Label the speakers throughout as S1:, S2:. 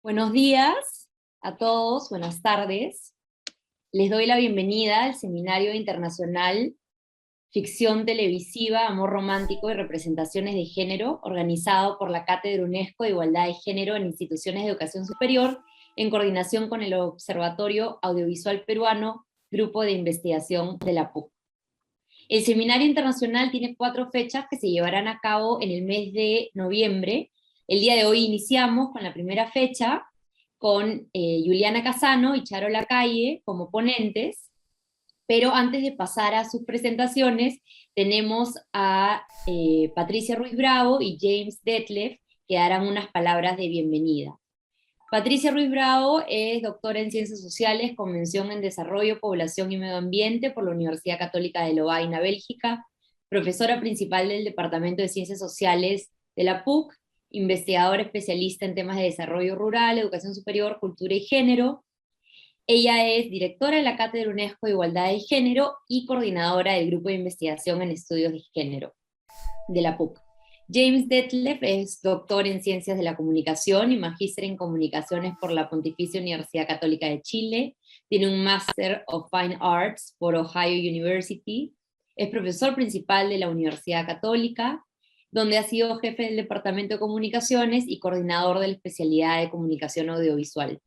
S1: Buenos días a todos, buenas tardes. Les doy la bienvenida al Seminario Internacional Ficción Televisiva, Amor Romántico y Representaciones de Género, organizado por la Cátedra UNESCO de Igualdad de Género en Instituciones de Educación Superior, en coordinación con el Observatorio Audiovisual Peruano, Grupo de Investigación de la PUC. El Seminario Internacional tiene 4 fechas que se llevarán a cabo en el mes de noviembre. El día de hoy iniciamos con la primera fecha, con Juliana Casano y Charo Lacalle como ponentes, pero antes de pasar a sus presentaciones, tenemos a Patricia Ruiz Bravo y James Detlef, que darán unas palabras de bienvenida. Patricia Ruiz Bravo es doctora en Ciencias Sociales con mención en Desarrollo, Población y Medio Ambiente por la Universidad Católica de Lovaina, Bélgica, profesora principal del Departamento de Ciencias Sociales de la PUC, investigadora especialista en temas de desarrollo rural, educación superior, cultura y género. Ella es directora de la Cátedra UNESCO de Igualdad de Género y coordinadora del Grupo de Investigación en Estudios de Género de la PUC. James Detlef es doctor en Ciencias de la Comunicación y magíster en Comunicaciones por la Pontificia Universidad Católica de Chile. Tiene un Master of Fine Arts por Ohio University. Es profesor principal de la Universidad Católica, donde ha sido jefe del Departamento de Comunicaciones y coordinador de la especialidad de Comunicación Audiovisual.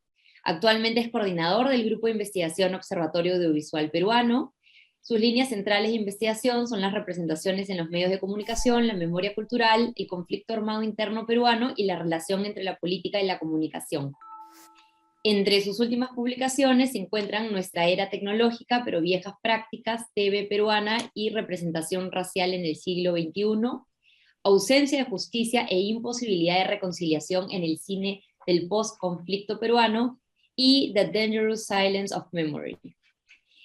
S1: Actualmente es coordinador del Grupo de Investigación Observatorio Audiovisual Peruano. Sus líneas centrales de investigación son las representaciones en los medios de comunicación, la memoria cultural, el conflicto armado interno peruano y la relación entre la política y la comunicación. Entre sus últimas publicaciones se encuentran Nuestra Era Tecnológica, pero Viejas Prácticas, TV Peruana y Representación Racial en el Siglo XXI, Ausencia de Justicia e Imposibilidad de Reconciliación en el Cine del Post-Conflicto Peruano, y The Dangerous Silence of Memory.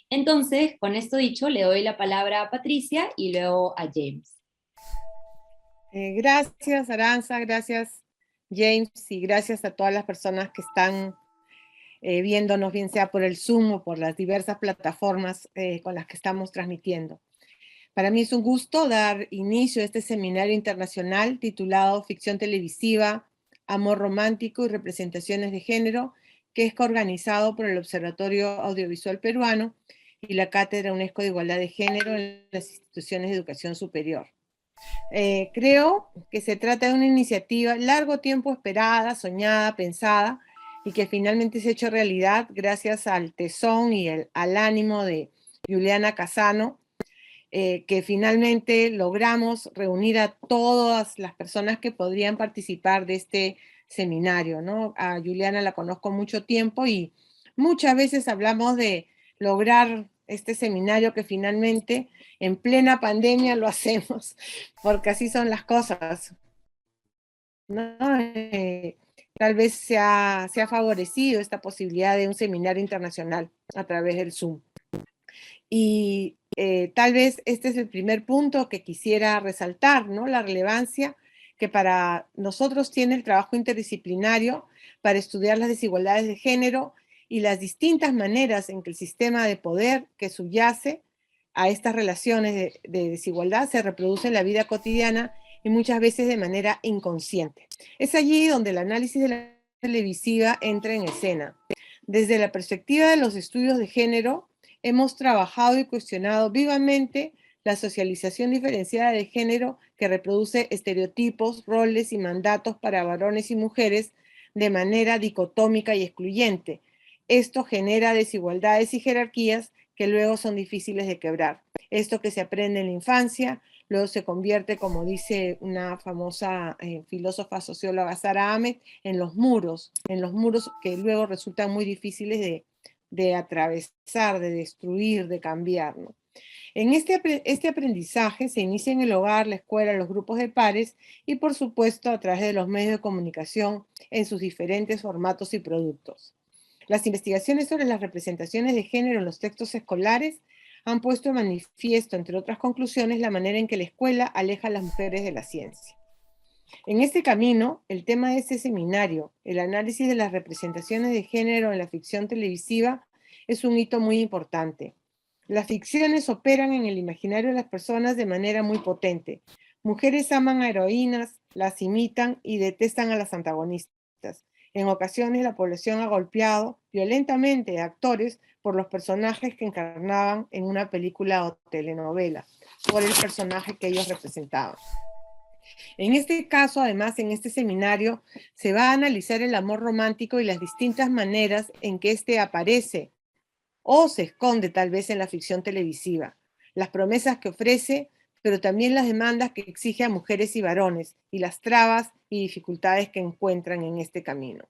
S1: Entonces, con esto dicho, le doy la palabra a Patricia y luego a James.
S2: Gracias, Aranza, gracias, James, y gracias a todas las personas que están viéndonos, bien sea por el Zoom o por las diversas plataformas con las que estamos transmitiendo. Para mí es un gusto dar inicio a este seminario internacional titulado Ficción Televisiva, Amor Romántico y Representaciones de Género, que es coorganizado por el Observatorio Audiovisual Peruano y la Cátedra UNESCO de Igualdad de Género en las instituciones de educación superior. Creo que se trata de una iniciativa largo tiempo esperada, soñada, pensada, y que finalmente se ha hecho realidad gracias al tesón y al ánimo de Juliana Casano, que finalmente logramos reunir a todas las personas que podrían participar de este seminario, ¿no? A Juliana la conozco mucho tiempo y muchas veces hablamos de lograr este seminario que finalmente en plena pandemia lo hacemos, porque así son las cosas, ¿no? Tal vez se ha favorecido esta posibilidad de un seminario internacional a través del Zoom. Y tal vez este es el primer punto que quisiera resaltar, ¿no? La relevancia que para nosotros tiene el trabajo interdisciplinario para estudiar las desigualdades de género y las distintas maneras en que el sistema de poder que subyace a estas relaciones de desigualdad se reproduce en la vida cotidiana y muchas veces de manera inconsciente. Es allí donde el análisis de la televisiva entra en escena. Desde la perspectiva de los estudios de género, hemos trabajado y cuestionado vivamente la socialización diferenciada de género que reproduce estereotipos, roles y mandatos para varones y mujeres de manera dicotómica y excluyente. Esto genera desigualdades y jerarquías que luego son difíciles de quebrar. Esto que se aprende en la infancia, luego se convierte, como dice una famosa filósofa socióloga Sara Ahmed, en los muros que luego resultan muy difíciles de atravesar, de destruir, de cambiar, ¿no? En este aprendizaje se inicia en el hogar, la escuela, los grupos de pares y, por supuesto, a través de los medios de comunicación en sus diferentes formatos y productos. Las investigaciones sobre las representaciones de género en los textos escolares han puesto de manifiesto, entre otras conclusiones, la manera en que la escuela aleja a las mujeres de la ciencia. En este camino, el tema de este seminario, el análisis de las representaciones de género en la ficción televisiva, es un hito muy importante. Las ficciones operan en el imaginario de las personas de manera muy potente. Mujeres aman a heroínas, las imitan y detestan a las antagonistas. En ocasiones la población ha golpeado violentamente a actores por los personajes que encarnaban en una película o telenovela, por el personaje que ellos representaban. En este caso, además, en este seminario, se va a analizar el amor romántico y las distintas maneras en que éste aparece o se esconde tal vez en la ficción televisiva, las promesas que ofrece, pero también las demandas que exige a mujeres y varones, y las trabas y dificultades que encuentran en este camino.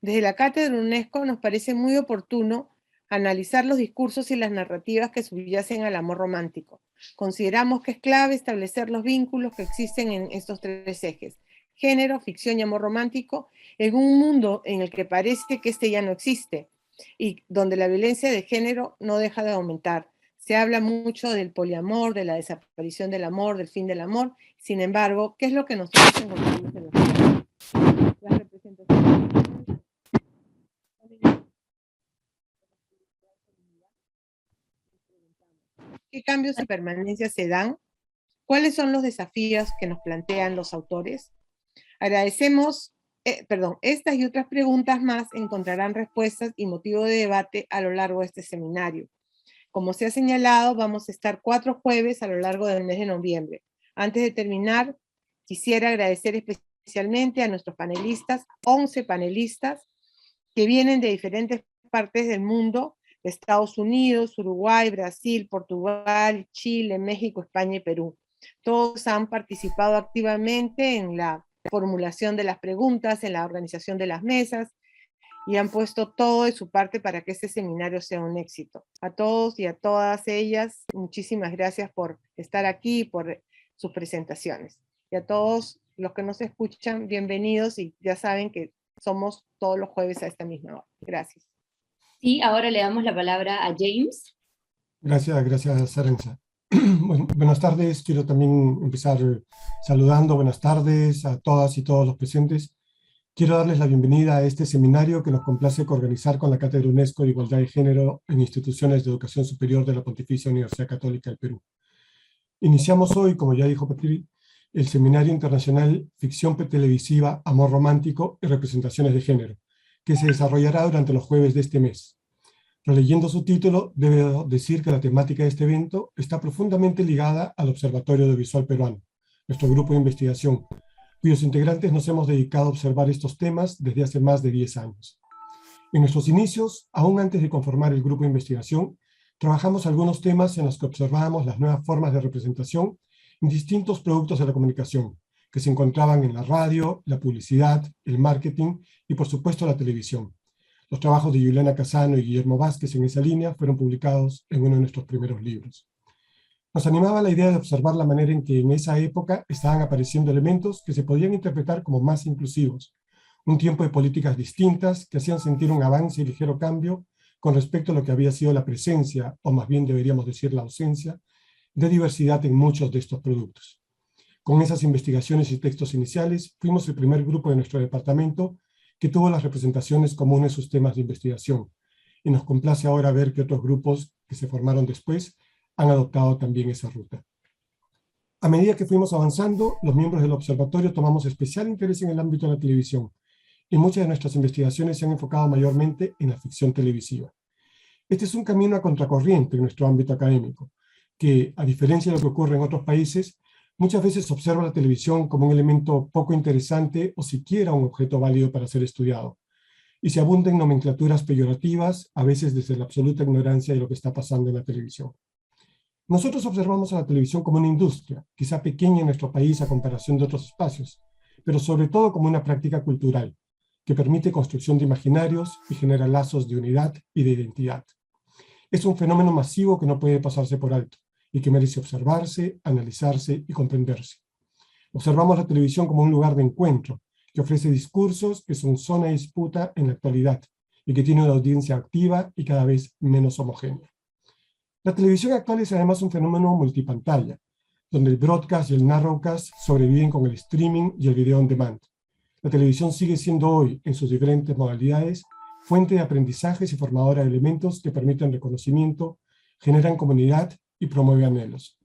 S2: Desde la Cátedra UNESCO nos parece muy oportuno analizar los discursos y las narrativas que subyacen al amor romántico. Consideramos que es clave establecer los vínculos que existen en estos tres ejes: género, ficción y amor romántico, en un mundo en el que parece que este ya no existe y donde la violencia de género no deja de aumentar. Se habla mucho del poliamor, de la desaparición del amor, del fin del amor. Sin embargo, ¿qué es lo que nosotros encontramos en las representaciones? ¿Qué cambios y permanencias se dan? ¿Cuáles son los desafíos que nos plantean los autores? Agradecemos, estas y otras preguntas más encontrarán respuestas y motivo de debate a lo largo de este seminario. Como se ha señalado, vamos a estar 4 jueves a lo largo del mes de noviembre. Antes de terminar, quisiera agradecer especialmente a nuestros panelistas, 11 panelistas, que vienen de diferentes partes del mundo, de Estados Unidos, Uruguay, Brasil, Portugal, Chile, México, España y Perú. Todos han participado activamente en la formulación de las preguntas, en la organización de las mesas, y han puesto todo de su parte para que este seminario sea un éxito. A todos y a todas ellas, muchísimas gracias por estar aquí y por sus presentaciones. Y a todos los que nos escuchan, bienvenidos, y ya saben que somos todos los jueves a esta misma hora. Gracias.
S1: Sí, ahora le damos la palabra a James.
S3: Gracias, Arancha. Bueno, buenas tardes, quiero también empezar saludando. Buenas tardes a todas y todos los presentes. Quiero darles la bienvenida a este seminario que nos complace coorganizar con la Cátedra UNESCO de Igualdad de Género en Instituciones de Educación Superior de la Pontificia Universidad Católica del Perú. Iniciamos hoy, como ya dijo Patri, el Seminario Internacional Ficción Televisiva, Amor Romántico y Representaciones de Género, que se desarrollará durante los jueves de este mes. Releyendo su título, debo decir que la temática de este evento está profundamente ligada al Observatorio Audiovisual Peruano, nuestro grupo de investigación, cuyos integrantes nos hemos dedicado a observar estos temas desde hace más de 10 años. En nuestros inicios, aún antes de conformar el grupo de investigación, trabajamos algunos temas en los que observábamos las nuevas formas de representación en distintos productos de la comunicación, que se encontraban en la radio, la publicidad, el marketing y, por supuesto, la televisión. Los trabajos de Juliana Casano y Guillermo Vázquez en esa línea fueron publicados en uno de nuestros primeros libros. Nos animaba la idea de observar la manera en que en esa época estaban apareciendo elementos que se podían interpretar como más inclusivos, un tiempo de políticas distintas que hacían sentir un avance y ligero cambio con respecto a lo que había sido la presencia, o más bien deberíamos decir la ausencia, de diversidad en muchos de estos productos. Con esas investigaciones y textos iniciales, fuimos el primer grupo de nuestro departamento que tuvo las representaciones como uno de sus temas de investigación, y nos complace ahora ver que otros grupos que se formaron después han adoptado también esa ruta. A medida que fuimos avanzando, los miembros del observatorio tomamos especial interés en el ámbito de la televisión, y muchas de nuestras investigaciones se han enfocado mayormente en la ficción televisiva. Este es un camino a contracorriente en nuestro ámbito académico, que, a diferencia de lo que ocurre en otros países, muchas veces observa la televisión como un elemento poco interesante o siquiera un objeto válido para ser estudiado, y se abunda en nomenclaturas peyorativas, a veces desde la absoluta ignorancia de lo que está pasando en la televisión. Nosotros observamos a la televisión como una industria, quizá pequeña en nuestro país a comparación de otros espacios, pero sobre todo como una práctica cultural, que permite construcción de imaginarios y genera lazos de unidad y de identidad. Es un fenómeno masivo que no puede pasarse por alto y que merece observarse, analizarse y comprenderse. Observamos la televisión como un lugar de encuentro, que ofrece discursos que son zona de disputa en la actualidad y que tiene una audiencia activa y cada vez menos homogénea. La televisión actual es además un fenómeno multipantalla, donde el broadcast y el narrowcast sobreviven con el streaming y el video on demand. La televisión sigue siendo hoy, en sus diferentes modalidades, fuente de aprendizajes y formadora de elementos que permiten reconocimiento, generan comunidad y promueven anhelos.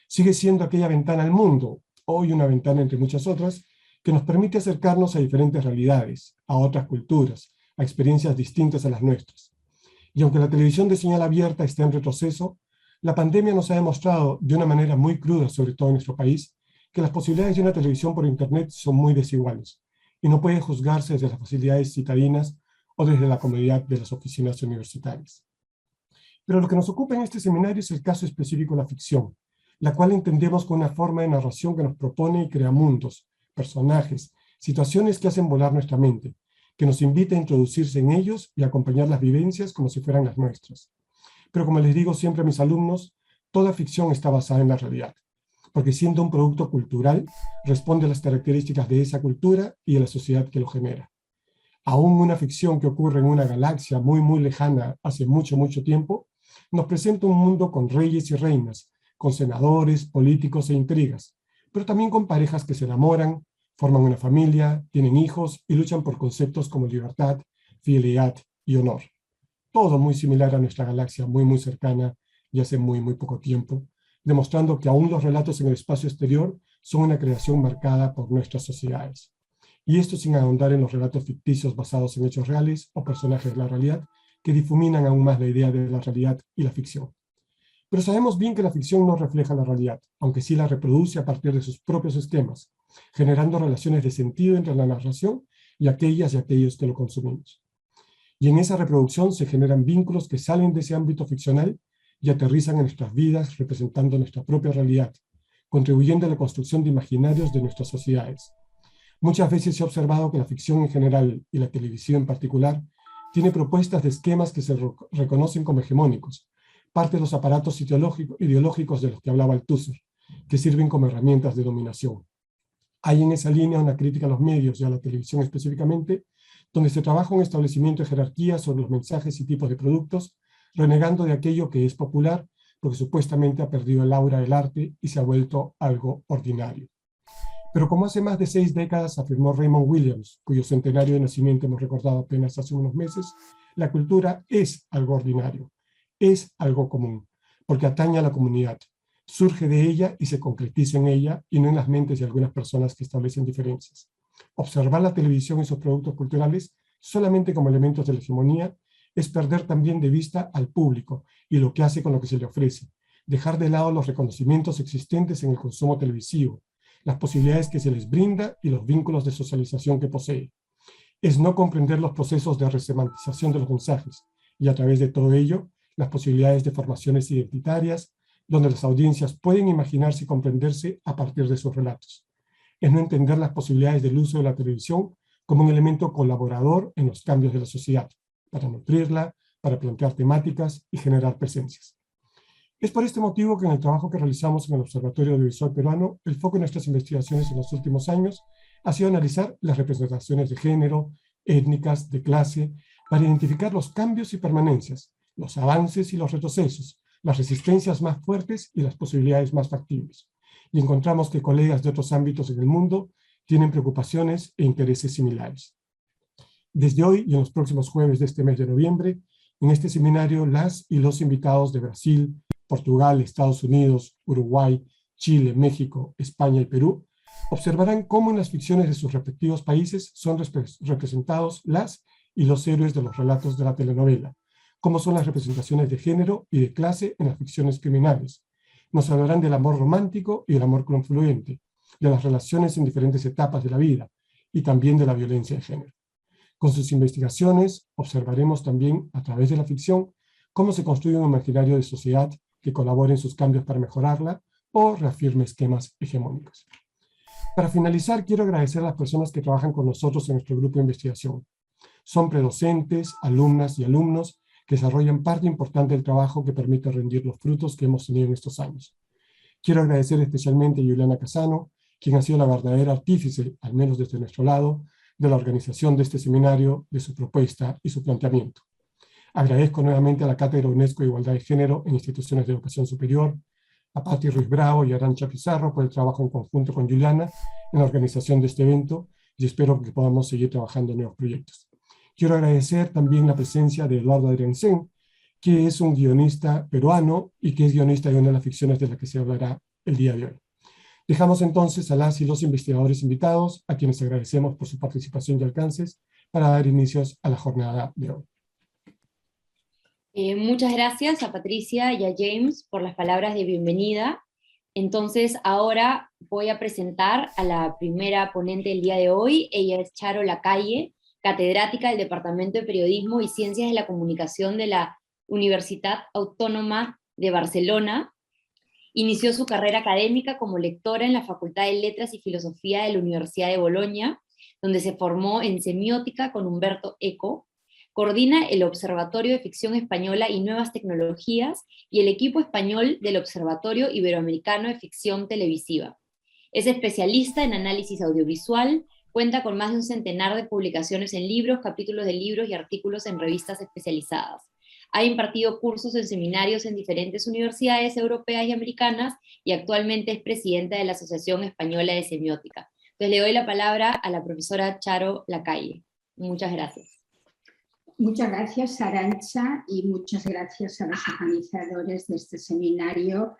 S3: Sigue siendo aquella ventana al mundo, hoy una ventana entre muchas otras, que nos permite acercarnos a diferentes realidades, a otras culturas, a experiencias distintas a las nuestras. Y aunque la televisión de señal abierta está en retroceso, la pandemia nos ha demostrado de una manera muy cruda, sobre todo en nuestro país, que las posibilidades de una televisión por Internet son muy desiguales y no pueden juzgarse desde las facilidades citadinas o desde la comodidad de las oficinas universitarias. Pero lo que nos ocupa en este seminario es el caso específico de la ficción, la cual entendemos como una forma de narración que nos propone y crea mundos, personajes, situaciones que hacen volar nuestra mente, que nos invita a introducirse en ellos y a acompañar las vivencias como si fueran las nuestras. Pero como les digo siempre a mis alumnos, toda ficción está basada en la realidad, porque siendo un producto cultural, responde a las características de esa cultura y de la sociedad que lo genera. Aún una ficción que ocurre en una galaxia muy, muy lejana hace mucho, mucho tiempo, nos presenta un mundo con reyes y reinas, con senadores, políticos e intrigas, pero también con parejas que se enamoran, forman una familia, tienen hijos y luchan por conceptos como libertad, fidelidad y honor. Todo muy similar a nuestra galaxia, muy, muy cercana y hace muy, muy poco tiempo, demostrando que aún los relatos en el espacio exterior son una creación marcada por nuestras sociedades. Y esto sin ahondar en los relatos ficticios basados en hechos reales o personajes de la realidad que difuminan aún más la idea de la realidad y la ficción. Pero sabemos bien que la ficción no refleja la realidad, aunque sí la reproduce a partir de sus propios esquemas, generando relaciones de sentido entre la narración y aquellas y aquellos que lo consumimos. Y en esa reproducción se generan vínculos que salen de ese ámbito ficcional y aterrizan en nuestras vidas representando nuestra propia realidad, contribuyendo a la construcción de imaginarios de nuestras sociedades. Muchas veces se ha observado que la ficción en general y la televisión en particular tiene propuestas de esquemas que se reconocen como hegemónicos, parte de los aparatos ideológicos de los que hablaba Althusser, que sirven como herramientas de dominación. Hay en esa línea una crítica a los medios y a la televisión específicamente, donde se trabaja un establecimiento de jerarquía sobre los mensajes y tipos de productos, renegando de aquello que es popular, porque supuestamente ha perdido el aura del arte y se ha vuelto algo ordinario. Pero como hace más de 6 décadas afirmó Raymond Williams, cuyo centenario de nacimiento hemos recordado apenas hace unos meses, la cultura es algo ordinario, es algo común, porque atañe a la comunidad, surge de ella y se concretiza en ella y no en las mentes de algunas personas que establecen diferencias. Observar la televisión y sus productos culturales solamente como elementos de la hegemonía es perder también de vista al público y lo que hace con lo que se le ofrece, dejar de lado los reconocimientos existentes en el consumo televisivo, las posibilidades que se les brinda y los vínculos de socialización que posee. Es no comprender los procesos de resemantización de los mensajes y a través de todo ello, las posibilidades de formaciones identitarias, donde las audiencias pueden imaginarse y comprenderse a partir de sus relatos. Es no entender las posibilidades del uso de la televisión como un elemento colaborador en los cambios de la sociedad, para nutrirla, para plantear temáticas y generar presencias. Es por este motivo que en el trabajo que realizamos en el Observatorio Audiovisual Peruano, el foco de nuestras investigaciones en los últimos años ha sido analizar las representaciones de género, étnicas, de clase, para identificar los cambios y permanencias, los avances y los retrocesos, las resistencias más fuertes y las posibilidades más factibles. Y encontramos que colegas de otros ámbitos en el mundo tienen preocupaciones e intereses similares. Desde hoy y en los próximos jueves de este mes de noviembre, en este seminario, las y los invitados de Brasil, Portugal, Estados Unidos, Uruguay, Chile, México, España y Perú observarán cómo en las ficciones de sus respectivos países son representados las y los héroes de los relatos de la telenovela, cómo son las representaciones de género y de clase en las ficciones criminales. Nos hablarán del amor romántico y del amor confluente, de las relaciones en diferentes etapas de la vida y también de la violencia de género. Con sus investigaciones observaremos también a través de la ficción cómo se construye un imaginario de sociedad que colabore en sus cambios para mejorarla o reafirme esquemas hegemónicos. Para finalizar, quiero agradecer a las personas que trabajan con nosotros en nuestro grupo de investigación. Son predocentes, alumnas y alumnos que desarrollan parte importante del trabajo que permite rendir los frutos que hemos tenido en estos años. Quiero agradecer especialmente a Juliana Casano, quien ha sido la verdadera artífice, al menos desde nuestro lado, de la organización de este seminario, de su propuesta y su planteamiento. Agradezco nuevamente a la Cátedra UNESCO de Igualdad de Género en Instituciones de Educación Superior, a Patti Ruiz Bravo y a Arantxa Pizarro por el trabajo en conjunto con Juliana en la organización de este evento y espero que podamos seguir trabajando en nuevos proyectos. Quiero agradecer también la presencia de Eduardo Adriancén, que es un guionista peruano y que es guionista de una de las ficciones de las que se hablará el día de hoy. Dejamos entonces a las y los investigadores invitados, a quienes agradecemos por su participación y alcances, para dar inicios a la jornada de hoy.
S1: Muchas gracias a Patricia y a James por las palabras de bienvenida. Entonces, ahora voy a presentar a la primera ponente del día de hoy. Ella es Charo Lacalle, catedrática del Departamento de Periodismo y Ciencias de la Comunicación de la Universitat Autónoma de Barcelona. Inició su carrera académica como lectora en la Facultad de Letras y Filosofía de la Universidad de Bolonia, donde se formó en semiótica con Humberto Eco. Coordina el Observatorio de Ficción Española y Nuevas Tecnologías y el equipo español del Observatorio Iberoamericano de Ficción Televisiva. Es especialista en análisis audiovisual, cuenta con más de un centenar de publicaciones en libros, capítulos de libros y artículos en revistas especializadas. Ha impartido cursos en seminarios en diferentes universidades europeas y americanas y actualmente es presidenta de la Asociación Española de Semiótica. Entonces le doy la palabra a la profesora Charo Lacalle. Muchas gracias.
S4: Muchas gracias, Arantxa, y muchas gracias a los organizadores de este seminario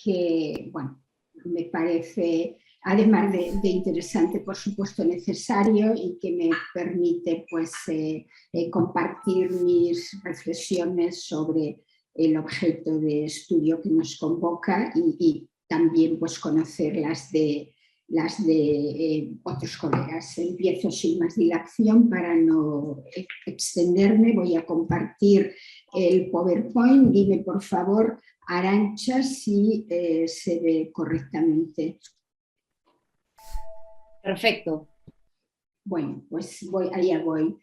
S4: que, bueno, me parece, además de interesante, por supuesto necesario, y que me permite pues, compartir mis reflexiones sobre el objeto de estudio que nos convoca y también pues, conocer las de otros colegas. Empiezo sin más dilación para no extenderme. Voy a compartir el PowerPoint. Dime, por favor, Arantxa, si se ve correctamente.
S1: Perfecto.
S4: Bueno, pues allá voy.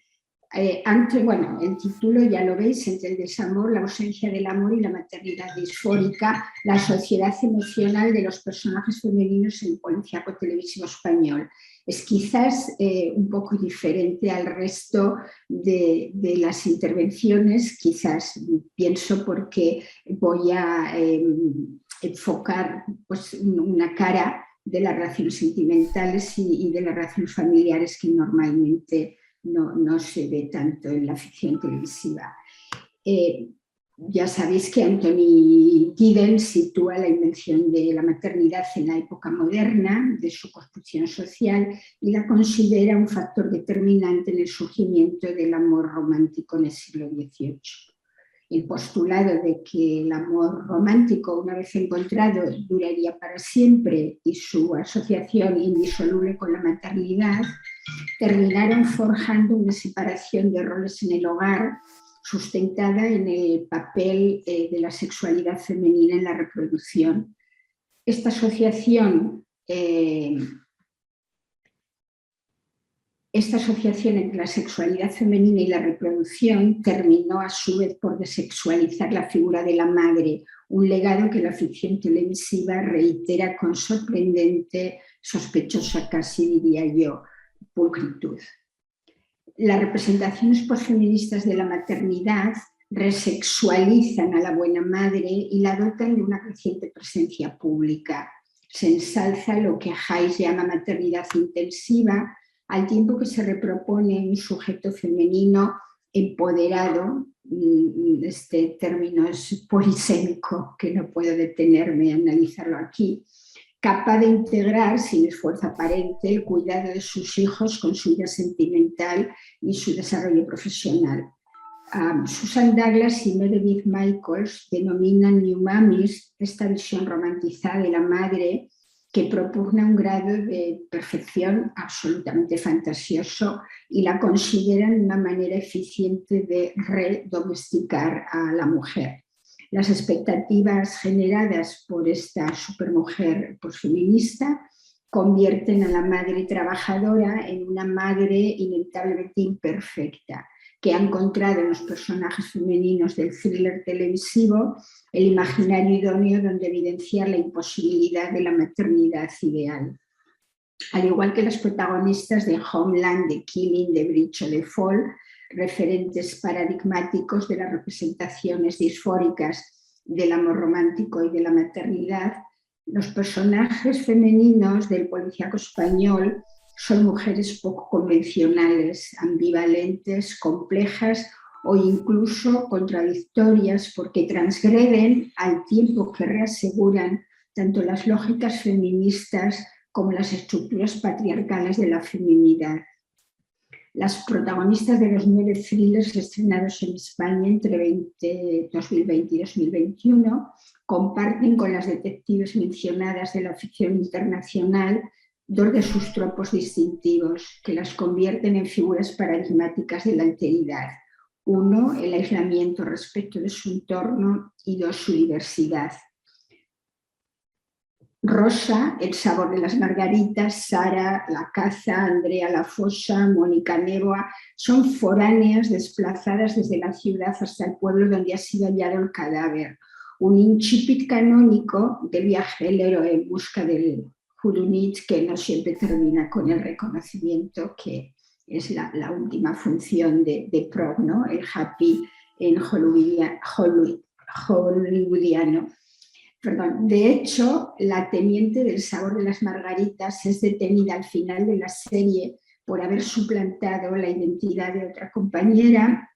S4: Bueno, el título ya lo veis: entre el desamor, la ausencia del amor y la maternidad disfórica, la sociedad emocional de los personajes femeninos en el policíaco televisivo español. Es quizás un poco diferente al resto de las intervenciones, quizás pienso porque voy a enfocar pues, una cara de las relaciones sentimentales y de las relaciones familiares que normalmente no se ve tanto en la ficción televisiva. Ya sabéis que Anthony Giddens sitúa la invención de la maternidad en la época moderna de su construcción social y la considera un factor determinante en el surgimiento del amor romántico en el siglo XVIII. El postulado de que el amor romántico, una vez encontrado, duraría para siempre y su asociación indisoluble con la maternidad, terminaron forjando una separación de roles en el hogar sustentada en el papel de la sexualidad femenina en la reproducción. Esta asociación entre la sexualidad femenina y la reproducción terminó a su vez por desexualizar la figura de la madre, un legado que la ficción televisiva reitera con sorprendente, sospechosa casi diría yo, pulcritud. Las representaciones posfeministas de la maternidad resexualizan a la buena madre y la dotan de una creciente presencia pública. Se ensalza lo que Hayes llama maternidad intensiva, al tiempo que se repropone un sujeto femenino empoderado. Este término es polisémico, que no puedo detenerme a analizarlo aquí, capaz de integrar sin esfuerzo aparente el cuidado de sus hijos con su vida sentimental y su desarrollo profesional. Susan Douglas y Meredith Michaels denominan New Mummies esta visión romantizada de la madre que propugna un grado de perfección absolutamente fantasioso y la consideran una manera eficiente de redomesticar a la mujer. Las expectativas generadas por esta supermujer posfeminista convierten a la madre trabajadora en una madre inevitablemente imperfecta, que ha encontrado en los personajes femeninos del thriller televisivo el imaginario idóneo donde evidenciar la imposibilidad de la maternidad ideal. Al igual que los protagonistas de Homeland, de Killing, de Bridge o de Fall, referentes paradigmáticos de las representaciones disfóricas del amor romántico y de la maternidad, los personajes femeninos del policíaco español son mujeres poco convencionales, ambivalentes, complejas o incluso contradictorias porque transgreden al tiempo que reaseguran tanto las lógicas feministas como las estructuras patriarcales de la feminidad. Las protagonistas de los 9 thrillers estrenados en España entre 2020 y 2021 comparten con las detectives mencionadas de la ficción internacional 2 de sus tropos distintivos que las convierten en figuras paradigmáticas de la alteridad. 1, el aislamiento respecto de su entorno, y 2, su diversidad. Rosa, El sabor de las margaritas, Sara, La caza, Andrea La Fossa, Mónica Névoa, son foráneas desplazadas desde la ciudad hasta el pueblo donde ha sido hallado el cadáver. Un incipit canónico del viaje del héroe en busca del Hurunit, que no siempre termina con el reconocimiento, que es la última función de Prog, ¿no? El happy en hollywoodiano. Perdón. De hecho, la teniente del sabor de las margaritas es detenida al final de la serie por haber suplantado la identidad de otra compañera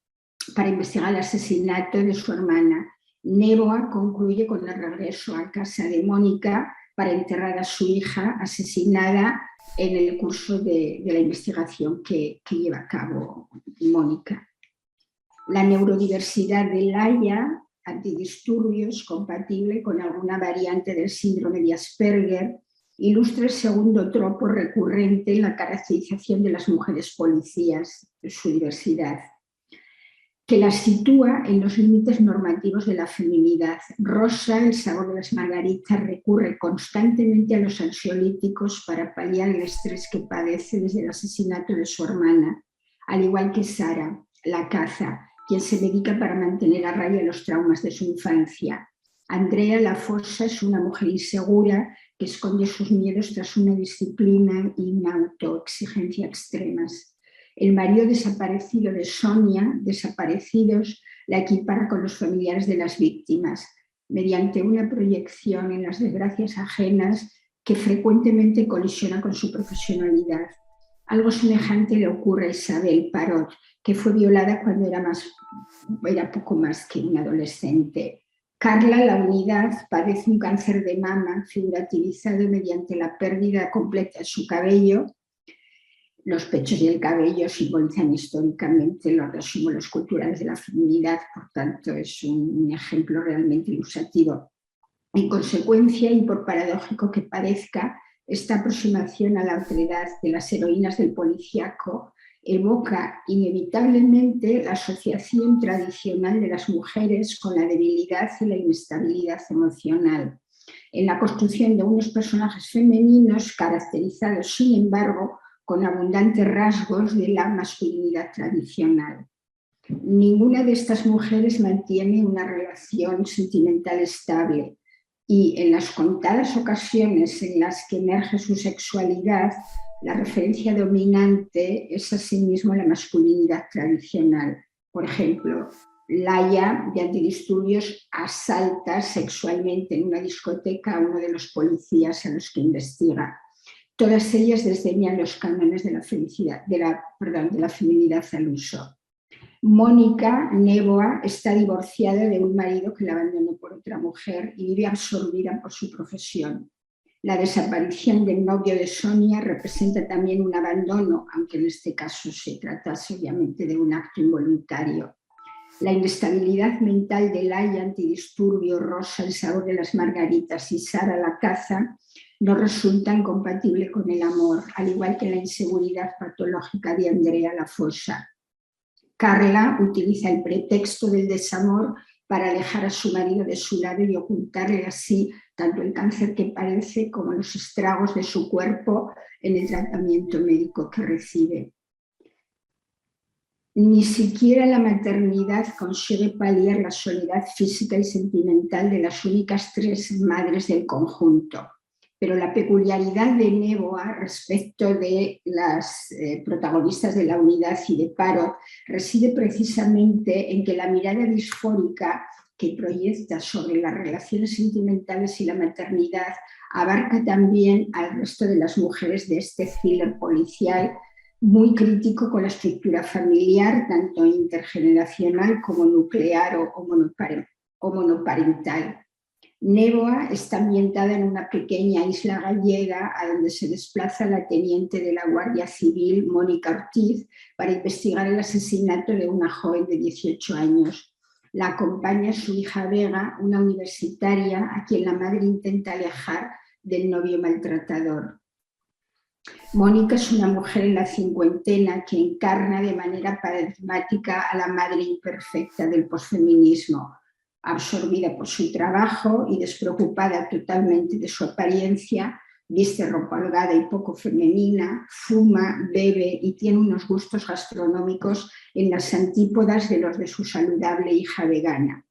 S4: para investigar el asesinato de su hermana. Névoa concluye con el regreso a casa de Mónica para enterrar a su hija asesinada en el curso de la investigación que lleva a cabo Mónica. La neurodiversidad de Laia, antidisturbios, compatible con alguna variante del síndrome de Asperger, ilustra el segundo tropo recurrente en la caracterización de las mujeres policías, su diversidad, que las sitúa en los límites normativos de la feminidad. Rosa, El sabor de las margaritas, recurre constantemente a los ansiolíticos para paliar el estrés que padece desde el asesinato de su hermana, al igual que Sara, La caza, quien se dedica para mantener a raya los traumas de su infancia. Andrea La Fossa es una mujer insegura que esconde sus miedos tras una disciplina y una autoexigencia extremas. El marido desaparecido de Sonia, Desaparecidos, la equipara con los familiares de las víctimas, mediante una proyección en las desgracias ajenas que frecuentemente colisiona con su profesionalidad. Algo semejante le ocurre a Isabel Parot, que fue violada cuando era poco más que una adolescente. Carla, La unidad, padece un cáncer de mama figurativizado mediante la pérdida completa de su cabello. Los pechos y el cabello simbolizan históricamente los 2 símbolos culturales de la feminidad, por tanto es un ejemplo realmente ilustrativo. En consecuencia, y por paradójico que parezca, esta aproximación a la otredad de las heroínas del policíaco evoca inevitablemente la asociación tradicional de las mujeres con la debilidad y la inestabilidad emocional, en la construcción de unos personajes femeninos caracterizados, sin embargo, con abundantes rasgos de la masculinidad tradicional. Ninguna de estas mujeres mantiene una relación sentimental estable, y en las contadas ocasiones en las que emerge su sexualidad, la referencia dominante es asimismo la masculinidad tradicional. Por ejemplo, Laia, de Antidisturbios, asalta sexualmente en una discoteca a uno de los policías a los que investiga. Todas ellas desdeñan los cánones de la feminidad al uso. Mónica Névoa está divorciada de un marido que la abandonó por otra mujer y vive absorbida por su profesión. La desaparición del novio de Sonia representa también un abandono, aunque en este caso se tratase obviamente de un acto involuntario. La inestabilidad mental de Laia, Antidisturbio, Rosa, El sabor de las margaritas y Sara, La caza no resultan compatibles con el amor, al igual que la inseguridad patológica de Andrea La Fossa. Carla utiliza el pretexto del desamor para alejar a su marido de su lado y ocultarle así tanto el cáncer que padece como los estragos de su cuerpo en el tratamiento médico que recibe. Ni siquiera la maternidad consigue paliar la soledad física y sentimental de las únicas 3 madres del conjunto. Pero la peculiaridad de Névoa respecto de las protagonistas de La unidad y de Parot reside precisamente en que la mirada disfórica que proyecta sobre las relaciones sentimentales y la maternidad abarca también al resto de las mujeres de este thriller policial, muy crítico con la estructura familiar, tanto intergeneracional como nuclear o monoparental. Névoa está ambientada en una pequeña isla gallega a donde se desplaza la teniente de la Guardia Civil, Mónica Ortiz, para investigar el asesinato de una joven de 18 años. La acompaña su hija Vega, una universitaria a quien la madre intenta alejar del novio maltratador. Mónica es una mujer en la cincuentena que encarna de manera paradigmática a la madre imperfecta del posfeminismo, absorbida por su trabajo y despreocupada totalmente de su apariencia, viste ropa holgada y poco femenina, fuma, bebe y tiene unos gustos gastronómicos en las antípodas de los de su saludable hija vegana.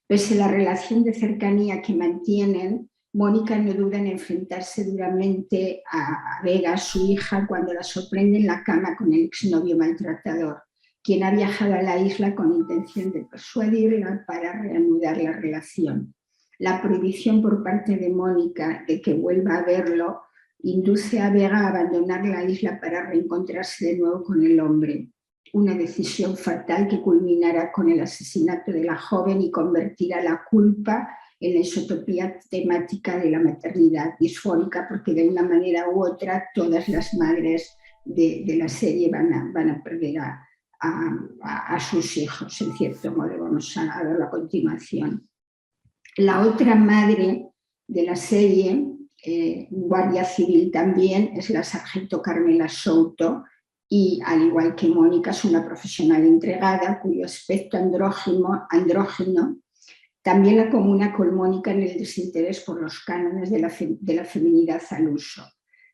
S4: Pese a la relación de cercanía que mantienen, Mónica no duda en enfrentarse duramente a Vega, su hija, cuando la sorprende en la cama con el exnovio maltratador, quien ha viajado a la isla con intención de persuadirla para reanudar la relación. La prohibición por parte de Mónica de que vuelva a verlo induce a Vega a abandonar la isla para reencontrarse de nuevo con el hombre. Una decisión fatal que culminará con el asesinato de la joven y convertirá la culpa en la isotopía temática de la maternidad disfórica, porque de una manera u otra todas las madres de la serie van a perder a sus hijos, en cierto modo. Vamos a verlo a continuación. La otra madre de la serie, Guardia Civil también, es la sargento Carmela Souto, y al igual que Mónica es una profesional entregada cuyo aspecto andrógino también la comuna con Mónica en el desinterés por los cánones de la feminidad al uso.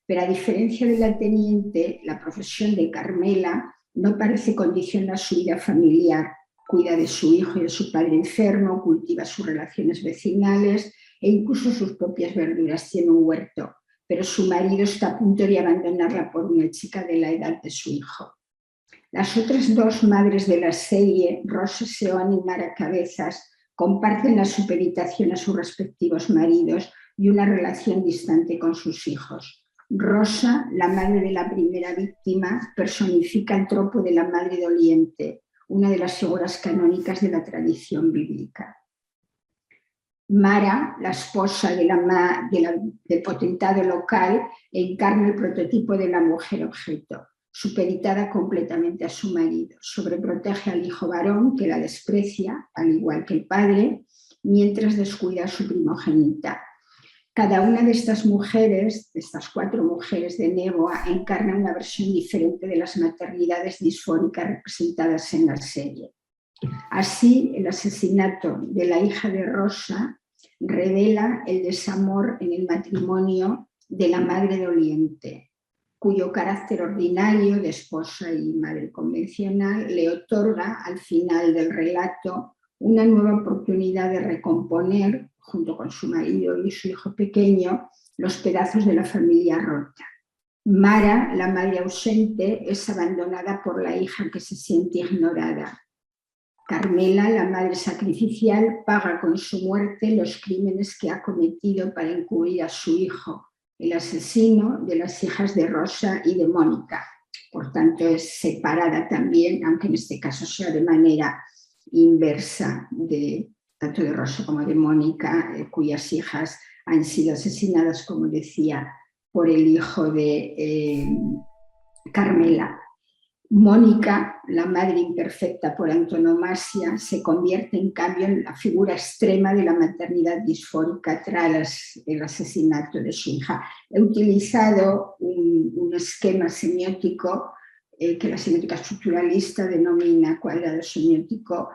S4: Pero a diferencia de la teniente, la profesión de Carmela no parece condicionar su vida familiar. Cuida de su hijo y de su padre enfermo, cultiva sus relaciones vecinales e incluso sus propias verduras. Tiene un huerto, pero su marido está a punto de abandonarla por una chica de la edad de su hijo. Las otras dos madres de la serie, Rosa Seoane y Mara Cabezas, comparten la supeditación a sus respectivos maridos y una relación distante con sus hijos. Rosa, la madre de la primera víctima, personifica el tropo de la madre doliente, una de las figuras canónicas de la tradición bíblica. Mara, la esposa del potentado local, encarna el prototipo de la mujer objeto, supeditada completamente a su marido. Sobreprotege al hijo varón, que la desprecia, al igual que el padre, mientras descuida a su primogénita. Cada una de estas mujeres, de estas 4 mujeres de Névoa, encarna una versión diferente de las maternidades disfóricas representadas en la serie. Así, el asesinato de la hija de Rosa revela el desamor en el matrimonio de la madre doliente, cuyo carácter ordinario de esposa y madre convencional le otorga al final del relato una nueva oportunidad de recomponer, junto con su marido y su hijo pequeño, los pedazos de la familia rota. Mara, la madre ausente, es abandonada por la hija que se siente ignorada. Carmela, la madre sacrificial, paga con su muerte los crímenes que ha cometido para encubrir a su hijo, el asesino de las hijas de Rosa y de Mónica. Por tanto, es separada también, aunque en este caso sea de manera inversa, tanto de Rosa como de Mónica, cuyas hijas han sido asesinadas, como decía, por el hijo de Carmela. Mónica, la madre imperfecta por antonomasia, se convierte en cambio en la figura extrema de la maternidad disfórica tras el asesinato de su hija. He utilizado un esquema semiótico que la semiótica estructuralista denomina cuadrado semiótico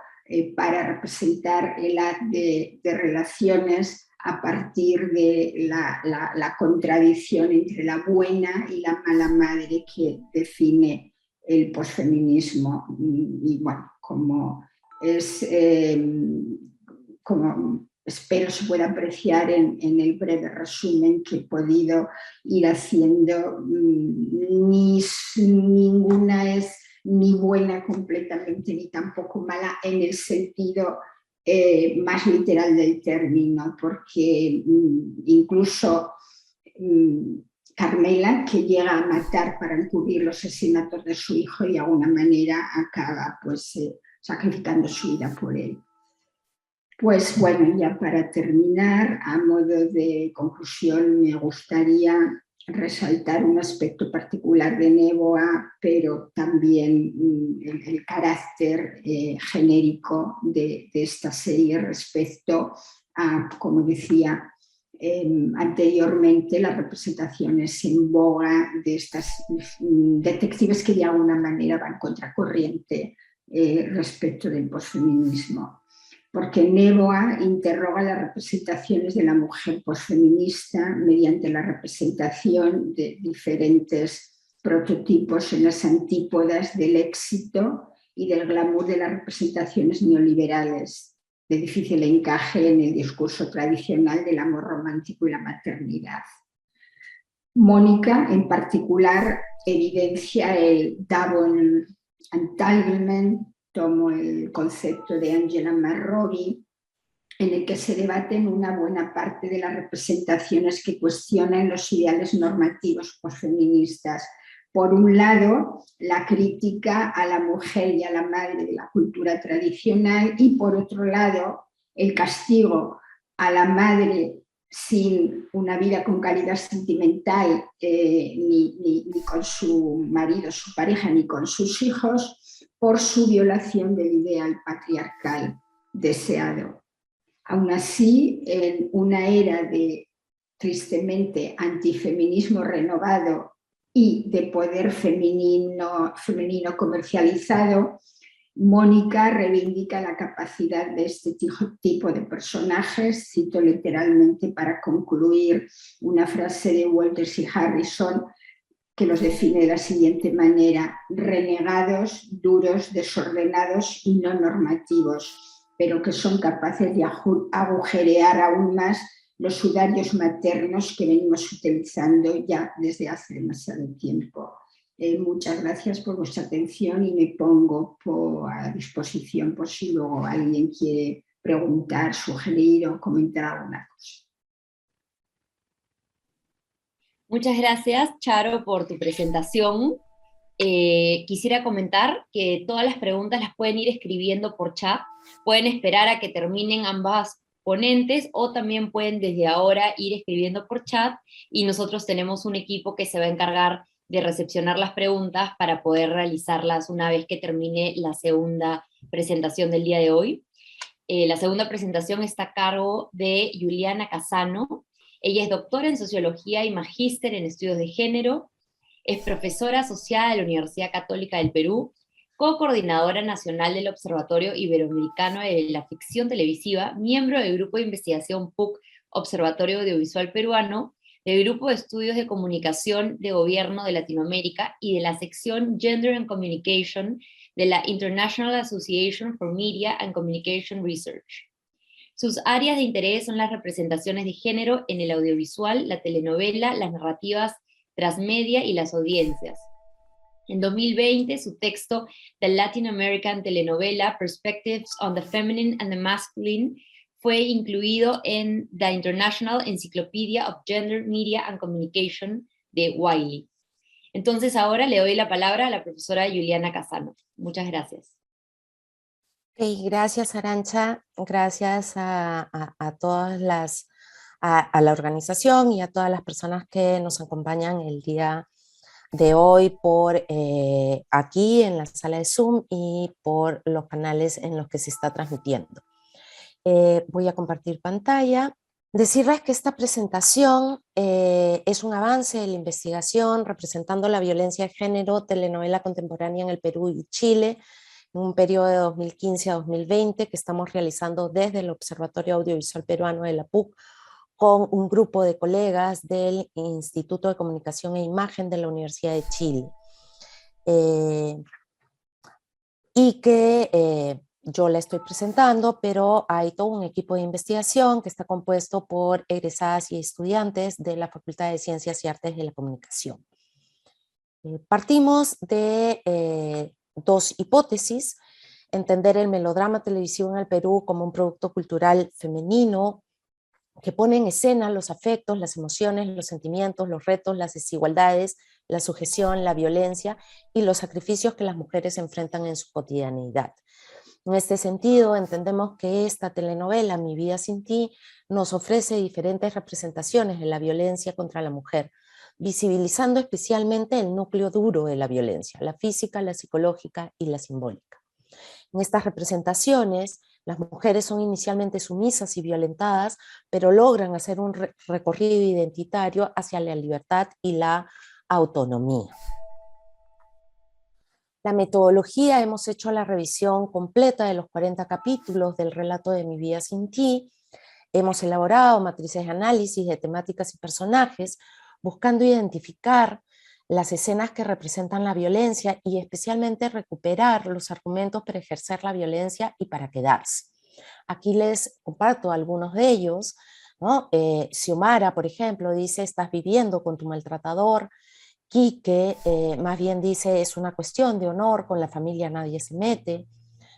S4: para representar el haz de relaciones a partir de la contradicción entre la buena y la mala madre que define el posfeminismo. Y bueno, como espero se pueda apreciar en el breve resumen que he podido ir haciendo, ninguna es ni buena completamente ni tampoco mala en el sentido más literal del término, porque incluso Carmela, que llega a matar para encubrir los asesinatos de su hijo y de alguna manera acaba sacrificando su vida por él. Pues bueno, ya para terminar, a modo de conclusión, me gustaría resaltar un aspecto particular de Névoa, pero también el carácter genérico de esta serie respecto a, como decía anteriormente, las representaciones en boga de estas detectives que de alguna manera van contracorriente respecto del posfeminismo. Porque Névoa interroga las representaciones de la mujer posfeminista mediante la representación de diferentes prototipos en las antípodas del éxito y del glamour de las representaciones neoliberales, de difícil encaje en el discurso tradicional del amor romántico y la maternidad. Mónica, en particular, evidencia el double entanglement, tomo el concepto de Angela Marrovi, en el que se debaten una buena parte de las representaciones que cuestionan los ideales normativos posfeministas. Por un lado, la crítica a la mujer y a la madre de la cultura tradicional, y por otro lado, el castigo a la madre sin una vida con calidad sentimental, ni con su marido, su pareja, ni con sus hijos, por su violación del ideal patriarcal deseado. Aún así, en una era de, tristemente, antifeminismo renovado y de poder femenino comercializado, Mónica reivindica la capacidad de este tipo de personajes. Cito literalmente para concluir una frase de Walters y Harrison que los define de la siguiente manera: renegados, duros, desordenados y no normativos, pero que son capaces de agujerear aún más los sudarios maternos que venimos utilizando ya desde hace demasiado tiempo. Muchas gracias por vuestra atención y me pongo a disposición por si luego alguien quiere preguntar, sugerir o comentar alguna cosa.
S1: Muchas gracias, Charo, por tu presentación. Quisiera comentar que todas las preguntas las pueden ir escribiendo por chat. Pueden esperar a que terminen ambas ponentes o también pueden desde ahora ir escribiendo por chat y nosotros tenemos un equipo que se va a encargar de recepcionar las preguntas para poder realizarlas una vez que termine la segunda presentación del día de hoy. La segunda presentación está a cargo de Juliana Casano. Ella es doctora en Sociología y magíster en Estudios de Género, es profesora asociada de la Universidad Católica del Perú, co-coordinadora nacional del Observatorio Iberoamericano de la Ficción Televisiva, miembro del Grupo de Investigación PUC Observatorio Audiovisual Peruano, del Grupo de Estudios de Comunicación de Gobierno de Latinoamérica y de la sección Gender and Communication de la International Association for Media and Communication Research. Sus áreas de interés son las representaciones de género en el audiovisual, la telenovela, las narrativas transmedia y las audiencias. En 2020, su texto The Latin American Telenovela, Perspectives on the Feminine and the Masculine, fue incluido en The International Encyclopedia of Gender, Media and Communication de Wiley. Entonces ahora le doy la palabra a la profesora Juliana Casano. Muchas gracias.
S5: Gracias, Arantxa. Gracias a todas a la organización y a todas las personas que nos acompañan el día de hoy por aquí en la sala de Zoom y por los canales en los que se está transmitiendo. Voy a compartir pantalla. Decirles que esta presentación es un avance de la investigación representando la violencia de género, telenovela contemporánea en el Perú y Chile, en un periodo de 2015 a 2020 que estamos realizando desde el Observatorio Audiovisual Peruano de la PUC con un grupo de colegas del Instituto de Comunicación e Imagen de la Universidad de Chile. Y que yo la estoy presentando, pero hay todo un equipo de investigación que está compuesto por egresadas y estudiantes de la Facultad de Ciencias y Artes de la Comunicación. Partimos de dos hipótesis: entender el melodrama televisivo en el Perú como un producto cultural femenino que pone en escena los afectos, las emociones, los sentimientos, los retos, las desigualdades, la sujeción, la violencia y los sacrificios que las mujeres enfrentan en su cotidianidad. En este sentido, entendemos que esta telenovela, Mi vida sin ti, nos ofrece diferentes representaciones de la violencia contra la mujer, visibilizando especialmente el núcleo duro de la violencia, la física, la psicológica y la simbólica. En estas representaciones, las mujeres son inicialmente sumisas y violentadas, pero logran hacer un recorrido identitario hacia la libertad y la autonomía. La metodología, hemos hecho la revisión completa de los 40 capítulos del relato de Mi vida sin ti. Hemos elaborado matrices de análisis de temáticas y personajes, buscando identificar las escenas que representan la violencia y especialmente recuperar los argumentos para ejercer la violencia y para quedarse. Aquí les comparto algunos de ellos, ¿no? Xiomara, por ejemplo, dice: estás viviendo con tu maltratador. Quique más bien dice: es una cuestión de honor, con la familia nadie se mete,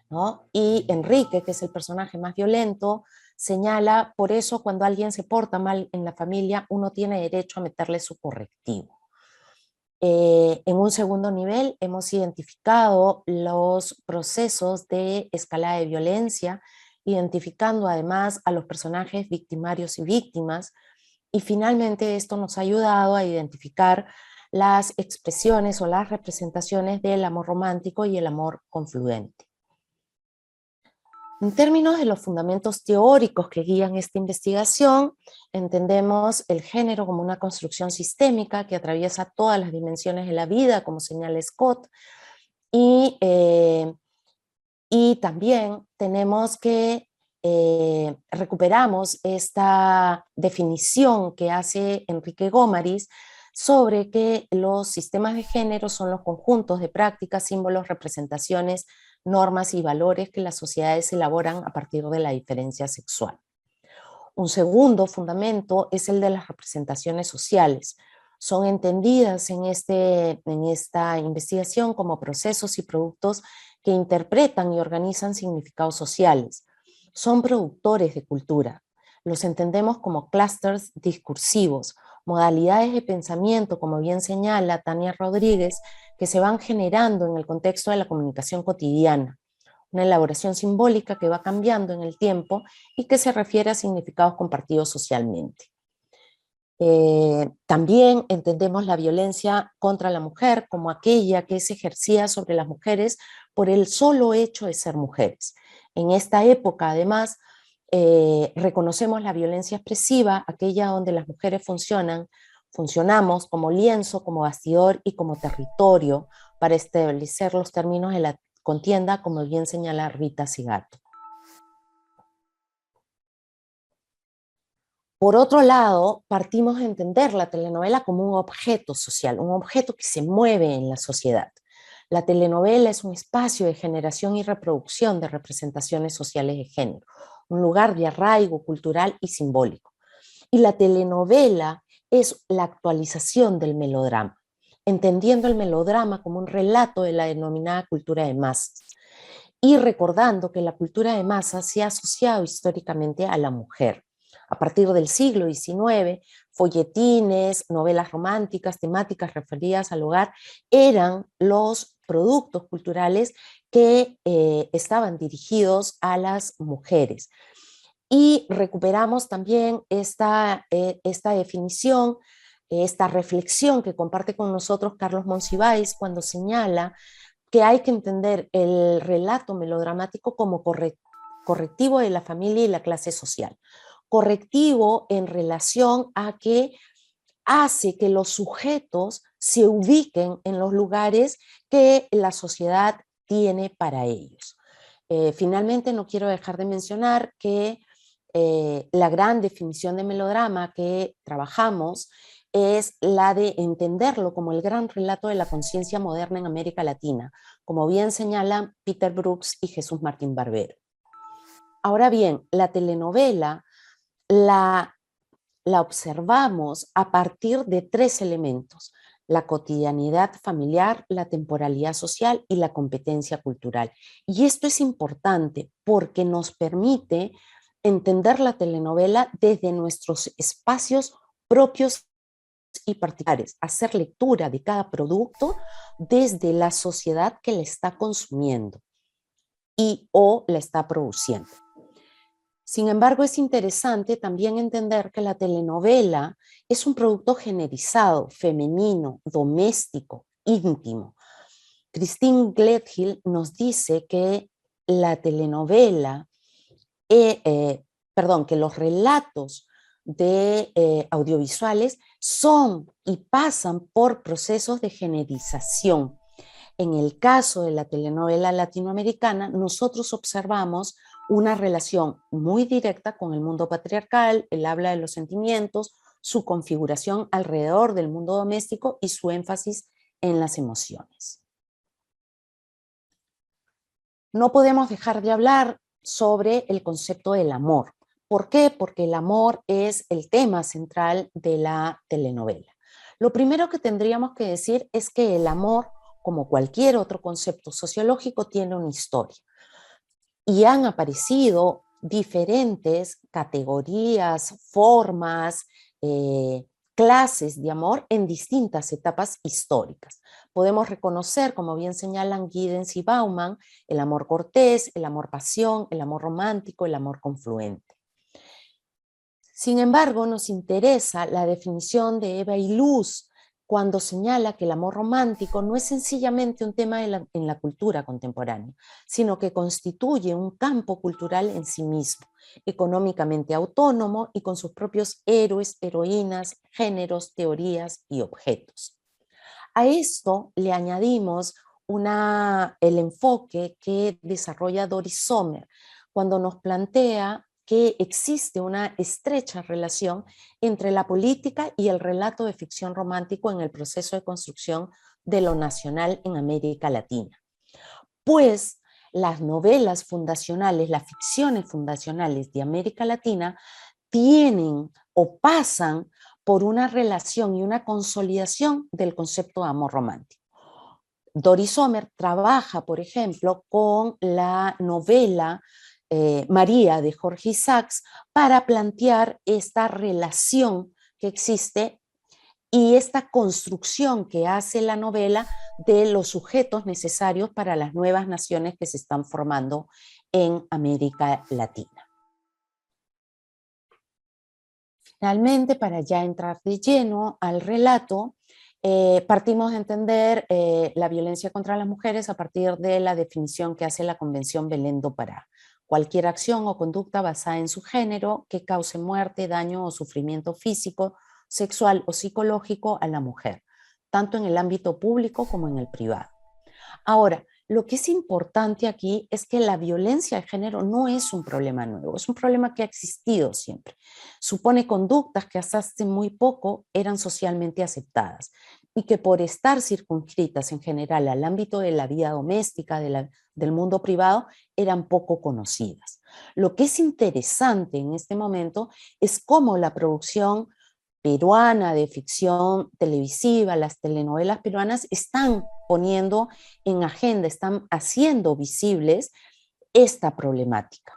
S5: ¿no? Y Enrique, que es el personaje más violento, señala: por eso cuando alguien se porta mal en la familia, uno tiene derecho a meterle su correctivo. En un segundo nivel hemos identificado los procesos de escalada de violencia, identificando además a los personajes victimarios y víctimas, y finalmente esto nos ha ayudado a identificar las expresiones o las representaciones del amor romántico y el amor confluente. En términos de los fundamentos teóricos que guían esta investigación, entendemos el género como una construcción sistémica que atraviesa todas las dimensiones de la vida, como señala Scott, y también tenemos que recuperamos esta definición que hace Enrique Gómariz sobre que los sistemas de género son los conjuntos de prácticas, símbolos, representaciones, normas y valores que las sociedades elaboran a partir de la diferencia sexual. Un segundo fundamento es el de las representaciones sociales. Son entendidas en esta investigación como procesos y productos que interpretan y organizan significados sociales. Son productores de cultura. Los entendemos como clústeres discursivos, modalidades de pensamiento, como bien señala Tania Rodríguez, que se van generando en el contexto de la comunicación cotidiana. Una elaboración simbólica que va cambiando en el tiempo y que se refiere a significados compartidos socialmente. También entendemos la violencia contra la mujer como aquella que se ejercía sobre las mujeres por el solo hecho de ser mujeres. En esta época, además, reconocemos la violencia expresiva, aquella donde las mujeres funcionamos como lienzo, como bastidor y como territorio para establecer los términos de la contienda, como bien señala Rita Segato. Por otro lado, partimos de entender la telenovela como un objeto social, un objeto que se mueve en la sociedad. La telenovela es un espacio de generación y reproducción de representaciones sociales de género, un lugar de arraigo cultural y simbólico. Y la telenovela es la actualización del melodrama, entendiendo el melodrama como un relato de la denominada cultura de masas, y recordando que la cultura de masas se ha asociado históricamente a la mujer. A partir del siglo XIX, folletines, novelas románticas, temáticas referidas al hogar, eran los productos culturales que estaban dirigidos a las mujeres. Y recuperamos también esta definición, esta reflexión que comparte con nosotros Carlos Monsiváis cuando señala que hay que entender el relato melodramático como correctivo de la familia y la clase social. Correctivo en relación a que hace que los sujetos se ubiquen en los lugares que la sociedad tiene para ellos. Finalmente, no quiero dejar de mencionar que la gran definición de melodrama que trabajamos es la de entenderlo como el gran relato de la conciencia moderna en América Latina, como bien señalan Peter Brooks y Jesús Martín Barbero. Ahora bien, la telenovela la observamos a partir de tres elementos: la cotidianidad familiar, la temporalidad social y la competencia cultural. Y esto es importante porque nos permite entender la telenovela desde nuestros espacios propios y particulares, hacer lectura de cada producto desde la sociedad que le está consumiendo. y o la está produciendo. Sin embargo, es interesante también entender que la telenovela es un producto generizado, femenino, doméstico, íntimo. Christine Gledhill nos dice que la telenovela, que los relatos audiovisuales son y pasan por procesos de generización. En el caso de la telenovela latinoamericana, nosotros observamos una relación muy directa con el mundo patriarcal, el habla de los sentimientos, su configuración alrededor del mundo doméstico y su énfasis en las emociones. No podemos dejar de hablar sobre el concepto del amor. ¿Por qué? Porque el amor es el tema central de la telenovela. Lo primero que tendríamos que decir es que el amor, como cualquier otro concepto sociológico, tiene una historia. Y han aparecido diferentes categorías, formas, clases de amor en distintas etapas históricas. Podemos reconocer, como bien señalan Giddens y Bauman, el amor cortés, el amor pasión, el amor romántico, el amor confluente. Sin embargo, nos interesa la definición de Eva Illouz cuando señala que el amor romántico no es sencillamente un tema en la cultura contemporánea, sino que constituye un campo cultural en sí mismo, económicamente autónomo y con sus propios héroes, heroínas, géneros, teorías y objetos. A esto le añadimos el enfoque que desarrolla Doris Sommer cuando nos plantea que existe una estrecha relación entre la política y el relato de ficción romántico en el proceso de construcción de lo nacional en América Latina. Pues las novelas fundacionales, las ficciones fundacionales de América Latina tienen o pasan por una relación y una consolidación del concepto de amor romántico. Doris Sommer trabaja, por ejemplo, con la novela María de Jorge Isaacs para plantear esta relación que existe y esta construcción que hace la novela de los sujetos necesarios para las nuevas naciones que se están formando en América Latina. Finalmente, para ya entrar de lleno al relato, partimos de entender la violencia contra las mujeres a partir de la definición que hace la Convención Belén do Pará. Cualquier acción o conducta basada en su género que cause muerte, daño o sufrimiento físico, sexual o psicológico a la mujer, tanto en el ámbito público como en el privado. Ahora, lo que es importante aquí es que la violencia de género no es un problema nuevo, es un problema que ha existido siempre. Supone conductas que hasta hace muy poco eran socialmente aceptadas y que por estar circunscritas en general al ámbito de la vida doméstica, del mundo privado, eran poco conocidas. Lo que es interesante en este momento es cómo la producción peruana de ficción televisiva, las telenovelas peruanas están poniendo en agenda, están haciendo visibles esta problemática.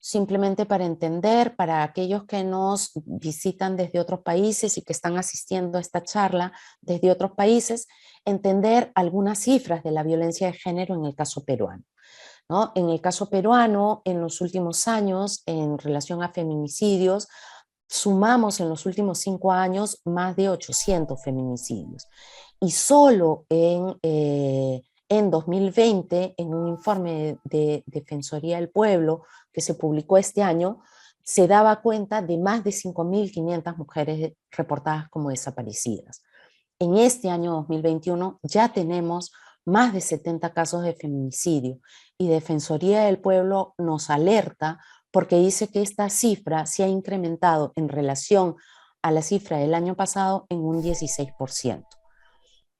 S5: Simplemente para entender, para aquellos que nos visitan desde otros países y que están asistiendo a esta charla desde otros países, entender algunas cifras de la violencia de género en el caso peruano, ¿no? En el caso peruano, en los últimos años, en relación a feminicidios, sumamos en los últimos 5 años más de 800 feminicidios. Y solo en 2020, en un informe de Defensoría del Pueblo que se publicó este año, se daba cuenta de más de 5.500 mujeres reportadas como desaparecidas. En este año 2021 ya tenemos más de 70 casos de feminicidio y Defensoría del Pueblo nos alerta porque dice que esta cifra se ha incrementado en relación a la cifra del año pasado en un 16%.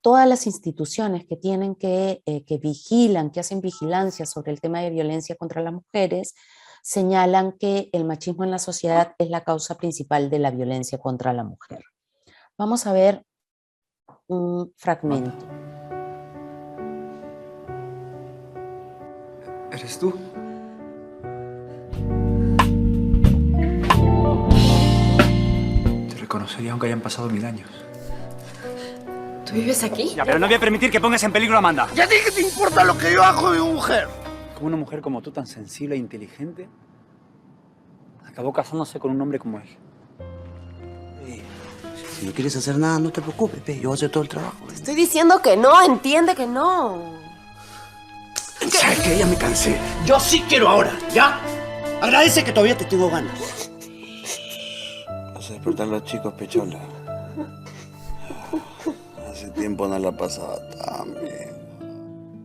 S5: Todas las instituciones que tienen que vigilan, que hacen vigilancia sobre el tema de violencia contra las mujeres, señalan que el machismo en la sociedad es la causa principal de la violencia contra la mujer. Vamos a ver un fragmento.
S6: ¿Eres tú? Te reconocería aunque hayan pasado 1000 años.
S7: Tú
S6: ¿Tú vives aquí?
S7: Ya, pero no voy a permitir que pongas en peligro a Amanda.
S8: ¿Y a ti qué te importa lo que yo hago de mujer?
S7: Como una mujer como tú, tan sensible e inteligente, acabó casándose con un hombre como él.
S8: Si no quieres hacer nada, no te preocupes, pe. Yo voy a hacer todo el trabajo.
S6: Te estoy diciendo que no, entiende que no.
S8: ¿Sabes qué? Ya me cansé. Yo sí quiero ahora, ¿ya? Agradece que todavía te tengo ganas. Vas a despertar a los chicos, Pechola. Hace tiempo no la pasaba tan bien.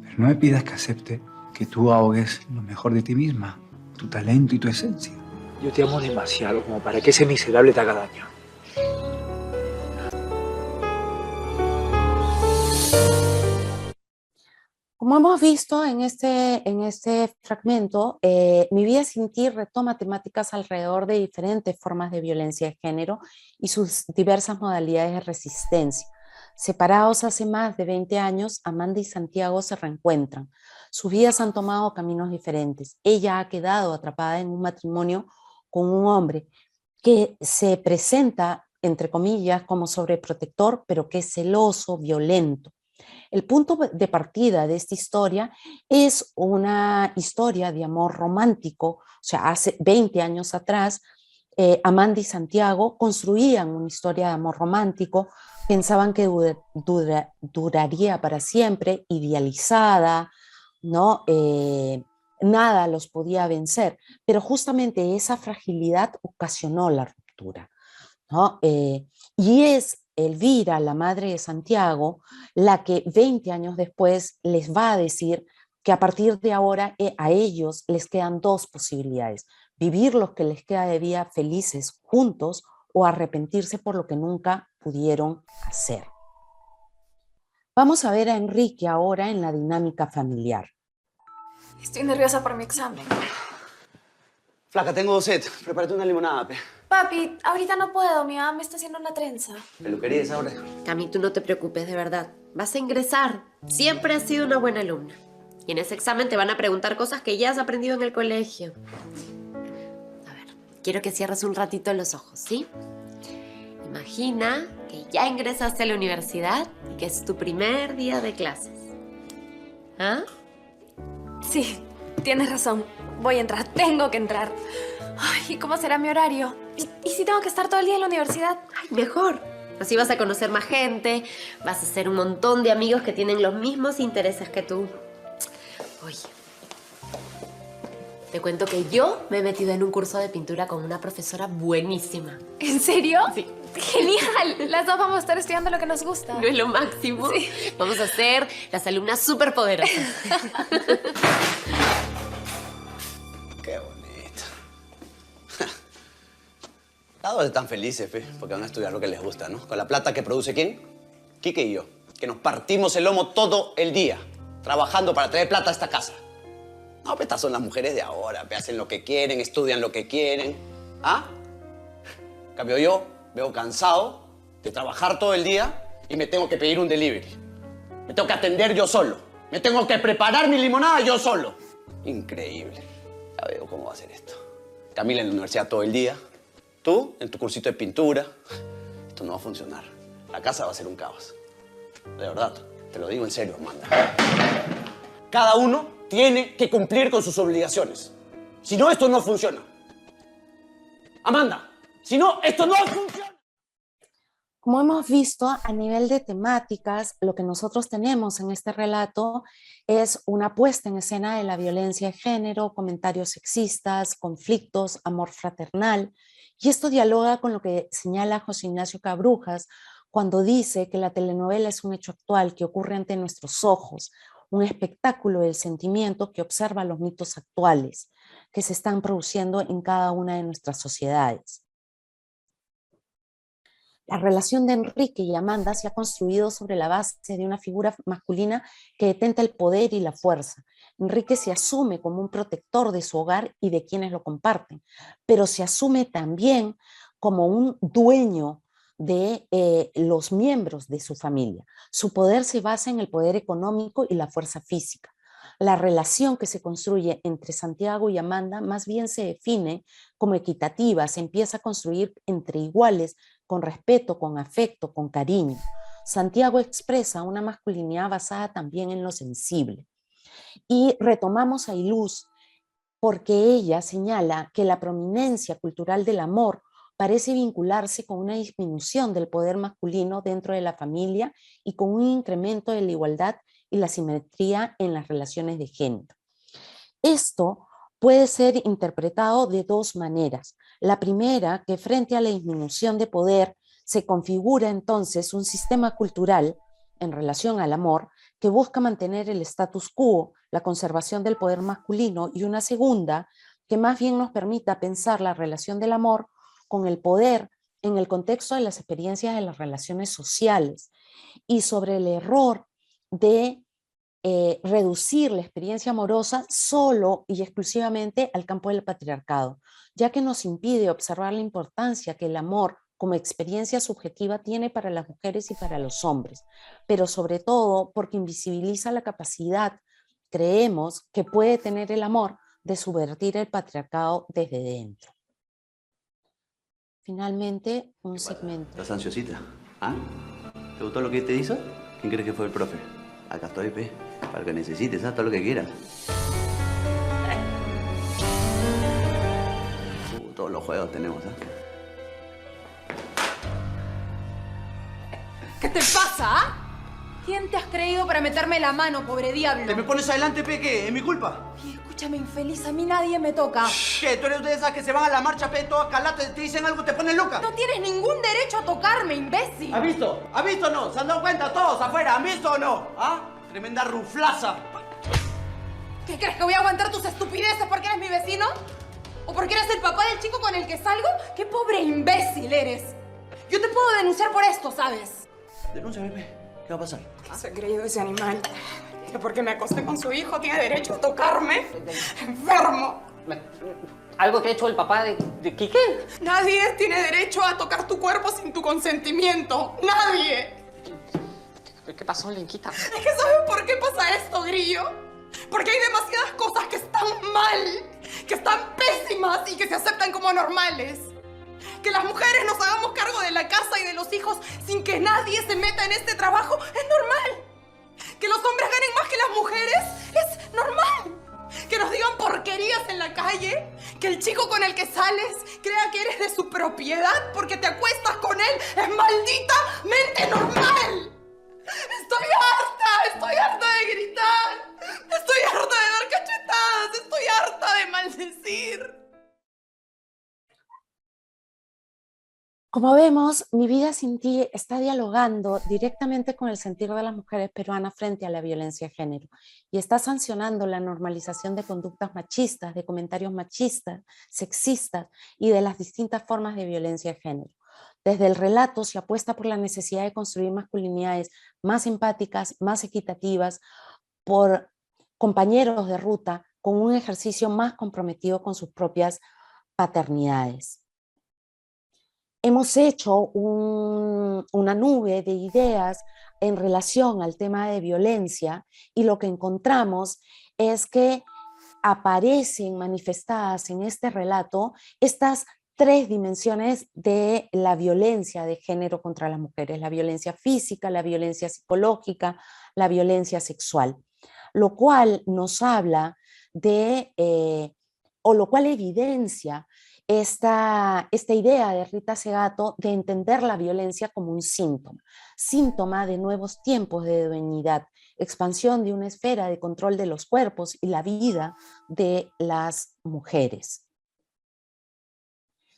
S7: Pero no me pidas que acepte que tú ahogues lo mejor de ti misma, tu talento y tu esencia. Yo te amo demasiado como para que ese miserable te haga daño.
S5: Como hemos visto en este fragmento, Mi vida sin ti retoma temáticas alrededor de diferentes formas de violencia de género y sus diversas modalidades de resistencia. Separados hace más de 20 años, Amanda y Santiago se reencuentran. Sus vidas han tomado caminos diferentes. Ella ha quedado atrapada en un matrimonio con un hombre que se presenta, entre comillas, como sobreprotector, pero que es celoso, violento. El punto de partida de esta historia es una historia de amor romántico. O sea, hace 20 años atrás, Amanda y Santiago construían una historia de amor romántico, pensaban que duraría para siempre, idealizada, ¿no? Nada los podía vencer, pero justamente esa fragilidad ocasionó la ruptura, ¿no? Y es Elvira, la madre de Santiago, la que 20 años después les va a decir que a partir de ahora a ellos les quedan dos posibilidades: vivir lo que les queda de vida felices juntos o arrepentirse por lo que nunca pudieron hacer. Vamos a ver a Enrique ahora en la dinámica familiar.
S9: Estoy nerviosa por mi examen.
S8: Flaca, tengo sed. Prepárate una limonada, pe.
S9: Papi, ahorita no puedo. Mi mamá me está haciendo una trenza.
S8: Peluquería es ahora.
S6: Cami, tú no te preocupes, de verdad. Vas a ingresar. Siempre has sido una buena alumna. Y en ese examen te van a preguntar cosas que ya has aprendido en el colegio. A ver, quiero que cierres un ratito los ojos, ¿sí? Imagina que ya ingresaste a la universidad y que es tu primer día de clases. ¿Ah?
S9: Sí, tienes razón. Voy a entrar. Tengo que entrar. Ay, ¿y cómo será mi horario? ¿Y si tengo que estar todo el día en la universidad?
S6: Ay, mejor. Así vas a conocer más gente, vas a hacer un montón de amigos que tienen los mismos intereses que tú. Oye, te cuento que yo me he metido en un curso de pintura con una profesora buenísima.
S9: ¿En serio?
S6: Sí.
S9: ¡Genial! Las dos vamos a estar estudiando lo que nos gusta.
S6: ¿No es lo máximo?
S9: Sí.
S6: Vamos a ser las alumnas superpoderosas.
S8: Qué bonito. ¿A dónde están felices, fe? Porque van a estudiar lo que les gusta, ¿no? Con la plata que produce ¿quién? Quique y yo. Que nos partimos el lomo todo el día, trabajando para traer plata a esta casa. No, pues estas son las mujeres de ahora, pe. Hacen lo que quieren, estudian lo que quieren. ¿Ah? En cambio yo veo cansado de trabajar todo el día y me tengo que pedir un delivery. Me tengo que atender yo solo. Me tengo que preparar mi limonada yo solo. Increíble. Ya veo cómo va a ser esto. Camila en la universidad todo el día. Tú en tu cursito de pintura. Esto no va a funcionar. La casa va a ser un caos. De verdad, te lo digo en serio, Amanda. Cada uno tiene que cumplir con sus obligaciones. Si no, esto no funciona. Amanda, si no, esto no funciona.
S5: Como hemos visto, a nivel de temáticas, lo que nosotros tenemos en este relato es una puesta en escena de la violencia de género, comentarios sexistas, conflictos, amor fraternal. Y esto dialoga con lo que señala José Ignacio Cabrujas cuando dice que la telenovela es un hecho actual que ocurre ante nuestros ojos, un espectáculo del sentimiento que observa los mitos actuales que se están produciendo en cada una de nuestras sociedades. La relación de Enrique y Amanda se ha construido sobre la base de una figura masculina que detenta el poder y la fuerza. Enrique se asume como un protector de su hogar y de quienes lo comparten, pero se asume también como un dueño de los miembros de su familia. Su poder se basa en el poder económico y la fuerza física. La relación que se construye entre Santiago y Amanda más bien se define como equitativa, se empieza a construir entre iguales, con respeto, con afecto, con cariño. Santiago expresa una masculinidad basada también en lo sensible. Y retomamos a Ailuz porque ella señala que la prominencia cultural del amor parece vincularse con una disminución del poder masculino dentro de la familia y con un incremento de la igualdad y la simetría en las relaciones de género. Esto puede ser interpretado de dos maneras. La primera, que frente a la disminución de poder se configura entonces un sistema cultural en relación al amor que busca mantener el status quo, la conservación del poder masculino, y una segunda que más bien nos permita pensar la relación del amor con el poder en el contexto de las experiencias de las relaciones sociales y sobre el error de reducir la experiencia amorosa solo y exclusivamente al campo del patriarcado, ya que nos impide observar la importancia que el amor como experiencia subjetiva tiene para las mujeres y para los hombres, pero sobre todo porque invisibiliza la capacidad, creemos, que puede tener el amor de subvertir el patriarcado desde dentro. Finalmente, un segmento.
S8: ¿Estás ansiosita? ¿Ah? ¿Te gustó lo que te hizo? ¿Quién crees que fue el profe? Acá estoy, pe, para que necesites, ¿sabes? Todo lo que quieras. Todos los juegos tenemos, ¿ah?
S10: ¿Qué te pasa? ¿Quién te has creído para meterme la mano, pobre diablo?
S8: ¿Te me pones adelante, pe? ¿Qué? ¿Es mi culpa?
S10: Y escúchame, infeliz, a mí nadie me toca.
S8: ¿Qué? ¿Tú eres de esas que se van a la marcha, pe? Todas calatas, te dicen algo, te ponen loca.
S10: No tienes ningún derecho a tocarme, imbécil.
S8: ¿Ha visto? ¿Ha visto o no? ¿Se han dado cuenta todos afuera? ¿Han visto o no? ¿Ah? Tremenda ruflaza.
S10: ¿Qué crees, que voy a aguantar tus estupideces porque eres mi vecino? ¿O porque eres el papá del chico con el que salgo? ¡Qué pobre imbécil eres! Yo te puedo denunciar por esto, ¿sabes?
S8: Denúnciame, pe. ¿Qué va a pasar?
S10: ¿Qué se ha creído ese animal? Que porque me acosté con su hijo tiene derecho a tocarme. ¡Enfermo!
S11: ¿Algo que ha hecho el papá de Quique?
S10: Nadie tiene derecho a tocar tu cuerpo sin tu consentimiento. ¡Nadie!
S11: ¿Qué pasó, Lenquita?
S10: Es que ¿saben por qué pasa esto, Grillo? Porque hay demasiadas cosas que están mal, que están pésimas y que se aceptan como normales. Que las mujeres nos hagamos cargo de la casa y de los hijos sin que nadie se meta en este trabajo es normal. Que los hombres ganen más que las mujeres es normal. Que nos digan porquerías en la calle, que el chico con el que sales crea que eres de su propiedad porque te acuestas con él es malditamente normal. Estoy harta de gritar, estoy harta de dar cachetadas, estoy harta de maldecir.
S5: Como vemos, Mi vida sin ti está dialogando directamente con el sentir de las mujeres peruanas frente a la violencia de género y está sancionando la normalización de conductas machistas, de comentarios machistas, sexistas y de las distintas formas de violencia de género. Desde el relato se apuesta por la necesidad de construir masculinidades más empáticas, más equitativas, por compañeros de ruta con un ejercicio más comprometido con sus propias paternidades. Hemos hecho una nube de ideas en relación al tema de violencia y lo que encontramos es que aparecen manifestadas en este relato estas tres dimensiones de la violencia de género contra las mujeres: la violencia física, la violencia psicológica, la violencia sexual, lo cual nos habla de, o lo cual evidencia esta idea de Rita Segato de entender la violencia como un síntoma de nuevos tiempos de dueñidad, expansión de una esfera de control de los cuerpos y la vida de las mujeres.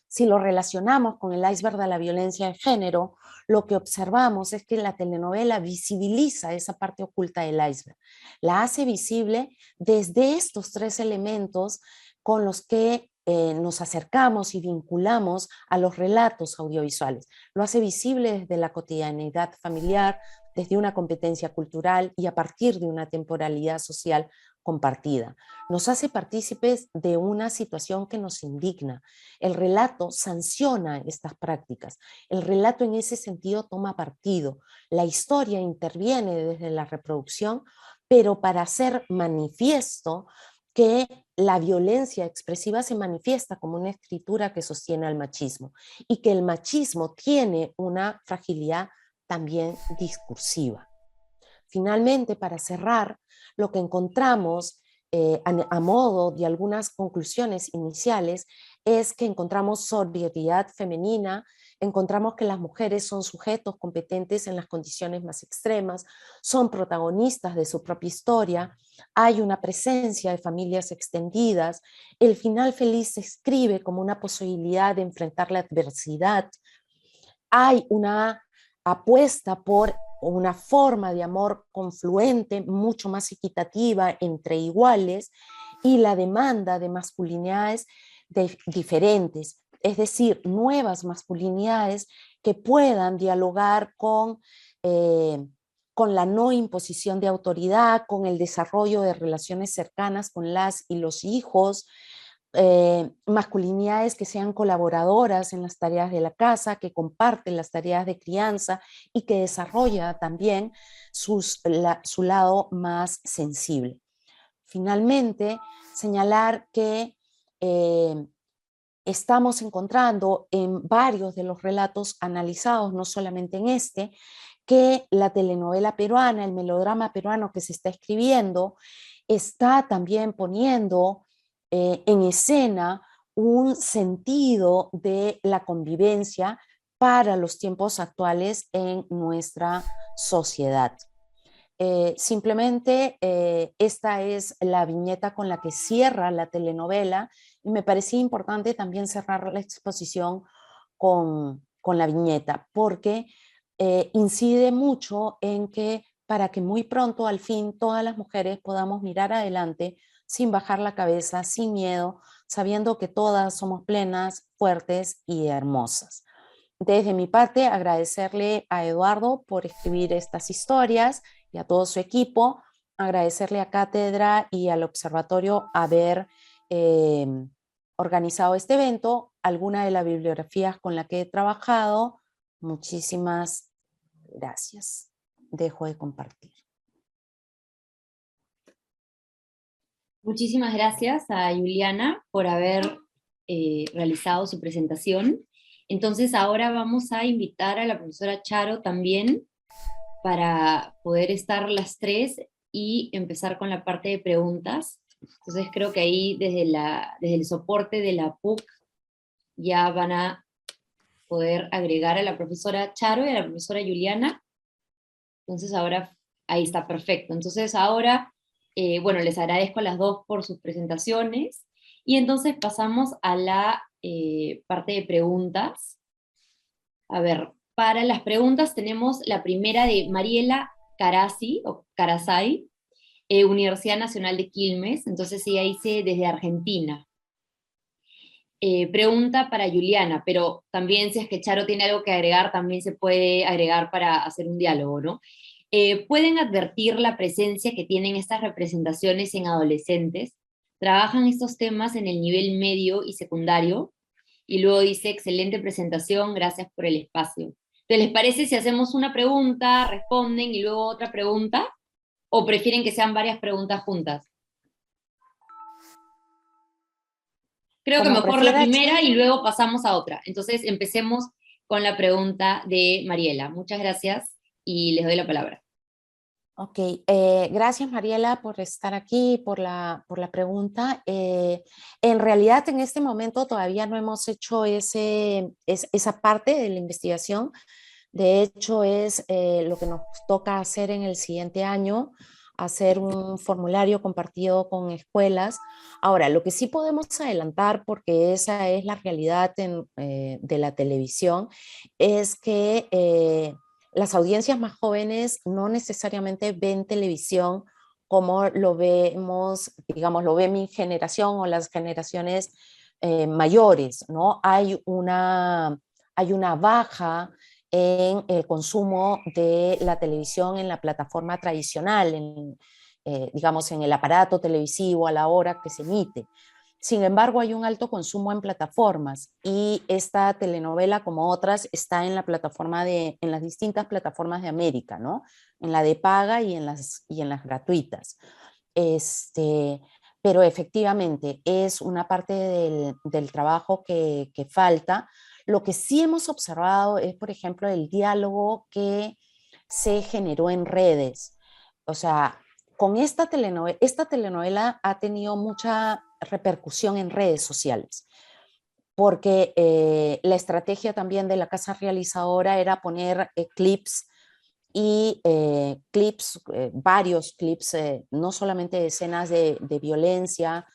S5: Si lo relacionamos con el iceberg de la violencia de género, lo que observamos es que la telenovela visibiliza esa parte oculta del iceberg. La hace visible desde estos tres elementos con los que nos acercamos y vinculamos a los relatos audiovisuales. Lo hace visible desde la cotidianidad familiar, desde una competencia cultural y a partir de una temporalidad social compartida. Nos hace partícipes de una situación que nos indigna. El relato sanciona estas prácticas. El relato en ese sentido toma partido. La historia interviene desde la reproducción, pero para hacer manifiesto que la violencia expresiva se manifiesta como una escritura que sostiene al machismo y que el machismo tiene una fragilidad también discursiva. Finalmente, para cerrar, lo que encontramos a modo de algunas conclusiones iniciales es que encontramos sororidad femenina, encontramos que las mujeres son sujetos competentes en las condiciones más extremas, son protagonistas de su propia historia, hay una presencia de familias extendidas, el final feliz se escribe como una posibilidad de enfrentar la adversidad, hay una apuesta por una forma de amor confluente, mucho más equitativa entre iguales, y la demanda de masculinidades diferentes, es decir, nuevas masculinidades que puedan dialogar con la no imposición de autoridad, con el desarrollo de relaciones cercanas con las y los hijos, masculinidades que sean colaboradoras en las tareas de la casa, que comparten las tareas de crianza y que desarrolla también su lado más sensible. Finalmente, señalar que estamos encontrando en varios de los relatos analizados, no solamente en este, que la telenovela peruana, el melodrama peruano que se está escribiendo, está también poniendo en escena un sentido de la convivencia para los tiempos actuales en nuestra sociedad. Simplemente esta es la viñeta con la que cierra la telenovela y me parecía importante también cerrar la exposición con la viñeta porque incide mucho en que para que muy pronto al fin todas las mujeres podamos mirar adelante sin bajar la cabeza, sin miedo, sabiendo que todas somos plenas, fuertes y hermosas. Desde mi parte, agradecerle a Eduardo por escribir estas historias y a todo su equipo, agradecerle a Cátedra y al Observatorio haber organizado este evento, alguna de las bibliografías con la que he trabajado. Muchísimas gracias. Dejo de compartir.
S1: Muchísimas gracias a Juliana por haber realizado su presentación. Entonces ahora vamos a invitar a la profesora Charo también para poder estar las tres y empezar con la parte de preguntas. Entonces creo que ahí desde el soporte de la PUC ya van a poder agregar a la profesora Charo y a la profesora Juliana. Entonces ahora ahí está perfecto. Entonces ahora, bueno, les agradezco a las dos por sus presentaciones y entonces pasamos a la parte de preguntas. A ver, para las preguntas tenemos la primera de Mariela Carasi, o Carasay, Universidad Nacional de Quilmes, entonces ella dice desde Argentina. Pregunta para Juliana, pero también si es que Charo tiene algo que agregar, también se puede agregar para hacer un diálogo, ¿no? ¿Pueden advertir la presencia que tienen estas representaciones en adolescentes? ¿Trabajan estos temas en el nivel medio y secundario? Y luego dice, excelente presentación, gracias por el espacio. Entonces, ¿les parece si hacemos una pregunta, responden y luego otra pregunta? ¿O prefieren que sean varias preguntas juntas? Creo que mejor la primera y luego pasamos a otra. Entonces, empecemos con la pregunta de Mariela. Muchas gracias y les doy la palabra.
S5: Ok, gracias Mariela por estar aquí, por la pregunta. En realidad en este momento todavía no hemos hecho esa parte de la investigación. De hecho es lo que nos toca hacer en el siguiente año, hacer un formulario compartido con escuelas. Ahora, lo que sí podemos adelantar, porque esa es la realidad de la televisión, es que las audiencias más jóvenes no necesariamente ven televisión como lo vemos, digamos, lo ve mi generación o las generaciones mayores, ¿no? Hay una baja en el consumo de la televisión en la plataforma tradicional, digamos, en el aparato televisivo a la hora que se emite. Sin embargo, hay un alto consumo en plataformas y esta telenovela, como otras, está en en las distintas plataformas de América, ¿no? En la de paga y en las gratuitas. Pero efectivamente es una parte del trabajo que falta. Lo que sí hemos observado es, por ejemplo, el diálogo que se generó en redes. O sea, con esta telenovela ha tenido mucha repercusión en redes sociales, porque la estrategia también de la casa realizadora era poner clips y varios clips, no solamente de escenas de violencia,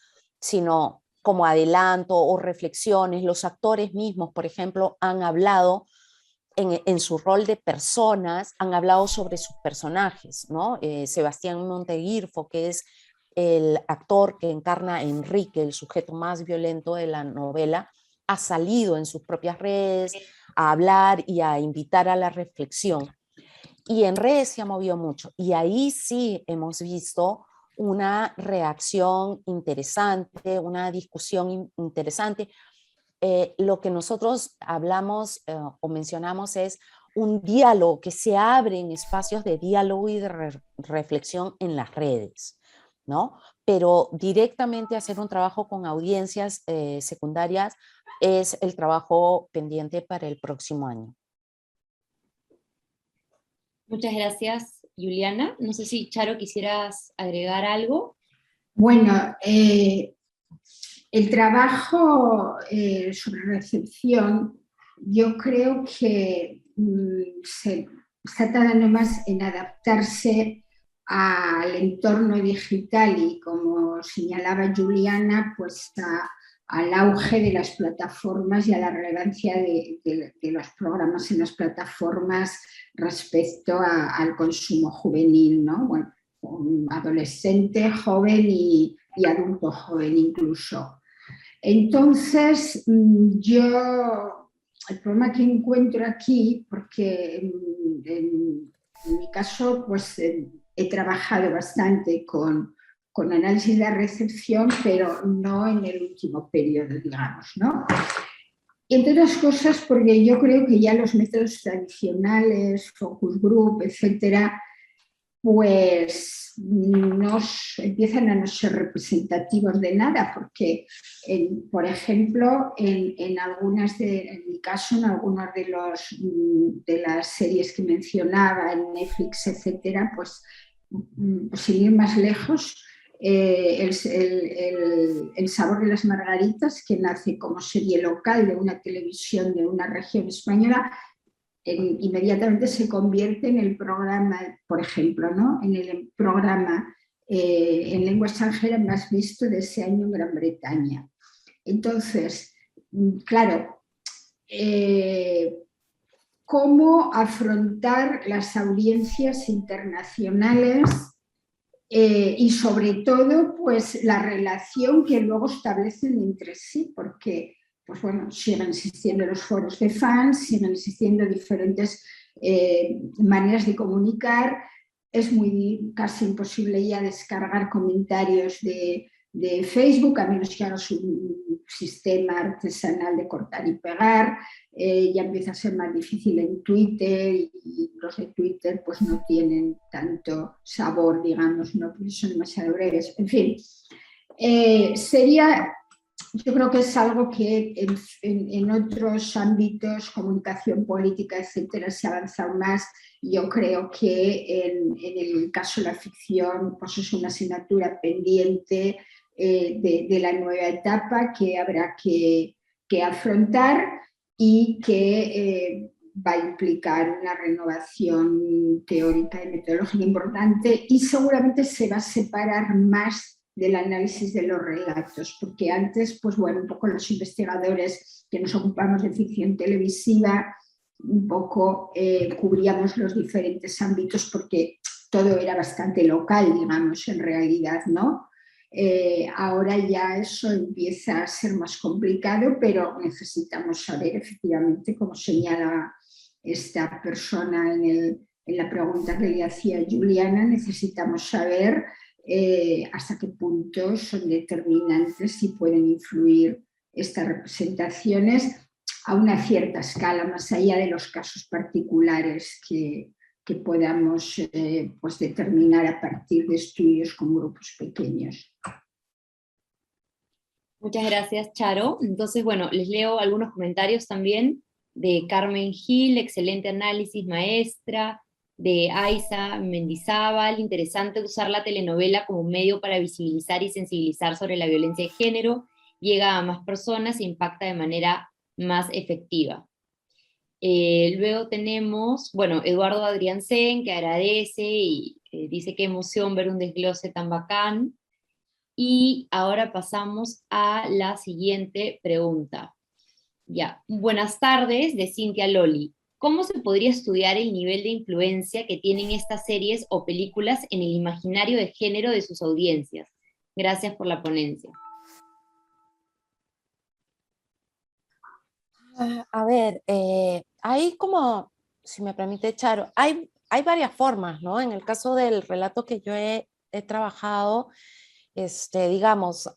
S5: sino como adelanto o reflexiones. Los actores mismos, por ejemplo, han hablado en su rol de personas, han hablado sobre sus personajes, ¿no? Sebastián Monteguirfo, que es el actor que encarna a Enrique, el sujeto más violento de la novela, ha salido en sus propias redes a hablar y a invitar a la reflexión. Y en redes se ha movido mucho. Y ahí sí hemos visto una reacción interesante, una discusión interesante. Lo que nosotros hablamos o mencionamos es un diálogo que se abre en espacios de diálogo y de reflexión en las redes, ¿no? Pero directamente hacer un trabajo con audiencias secundarias es el trabajo pendiente para el próximo año.
S1: Muchas gracias, Juliana. No sé si, Charo, quisieras agregar algo.
S4: Bueno, el trabajo sobre recepción, yo creo que se está tardando más en adaptarse al entorno digital y, como señalaba Juliana, pues al auge de las plataformas y a la relevancia de los programas en las plataformas respecto al consumo juvenil, ¿no? Bueno, adolescente, joven y adulto joven incluso. Entonces, yo el problema que encuentro aquí, porque en mi caso pues he trabajado bastante con análisis de recepción, pero no en el último periodo, digamos, ¿no? Entre otras cosas porque yo creo que ya los métodos tradicionales, focus group, etcétera, pues empiezan a no ser representativos de nada, porque, por ejemplo, en mi caso, en algunas de las series que mencionaba, en Netflix, etcétera, pues sin ir más lejos, el sabor de las margaritas, que nace como serie local de una televisión de una región española, inmediatamente se convierte en el programa, por ejemplo, ¿no? En el programa en lengua extranjera más visto de ese año en Gran Bretaña. Entonces, claro, ¿cómo afrontar las audiencias internacionales y sobre todo pues la relación que luego establecen entre sí? Porque pues bueno, siguen existiendo los foros de fans, siguen existiendo diferentes maneras de comunicar. Es casi imposible ya descargar comentarios de Facebook, a menos que hagas un sistema artesanal de cortar y pegar. Ya empieza a ser más difícil en Twitter, y los de Twitter pues no tienen tanto sabor, digamos, ¿no? Porque son demasiado breves. En fin, yo creo que es algo que en otros ámbitos, comunicación política, etcétera, se ha avanzado más. Yo creo que en el caso de la ficción pues es una asignatura pendiente de la nueva etapa que habrá que afrontar y que va a implicar una renovación teórica y metodológica importante, y seguramente se va a separar más del análisis de los relatos, porque antes, pues bueno, un poco los investigadores que nos ocupamos de ficción televisiva, un poco cubríamos los diferentes ámbitos porque todo era bastante local, digamos, en realidad, ¿no? Ahora ya eso empieza a ser más complicado, pero necesitamos saber efectivamente, como señala esta persona en la pregunta que le hacía Juliana, necesitamos saber hasta qué punto son determinantes y pueden influir estas representaciones a una cierta escala, más allá de los casos particulares que podamos pues determinar a partir de estudios con grupos pequeños.
S1: Muchas gracias, Charo. Entonces, bueno, les leo algunos comentarios también de Carmen Gil, excelente análisis, maestra, de Aiza Mendizábal, interesante usar la telenovela como medio para visibilizar y sensibilizar sobre la violencia de género, llega a más personas e impacta de manera más efectiva. Luego tenemos, bueno, Eduardo Adriancén, que agradece y dice qué emoción ver un desglose tan bacán. Y ahora pasamos a la siguiente pregunta. Ya, buenas tardes, de Cintia Loli. ¿Cómo se podría estudiar el nivel de influencia que tienen estas series o películas en el imaginario de género de sus audiencias? Gracias por la ponencia.
S5: A ver, hay como, si me permite, Charo, hay varias formas, ¿no? En el caso del relato que yo he trabajado, digamos,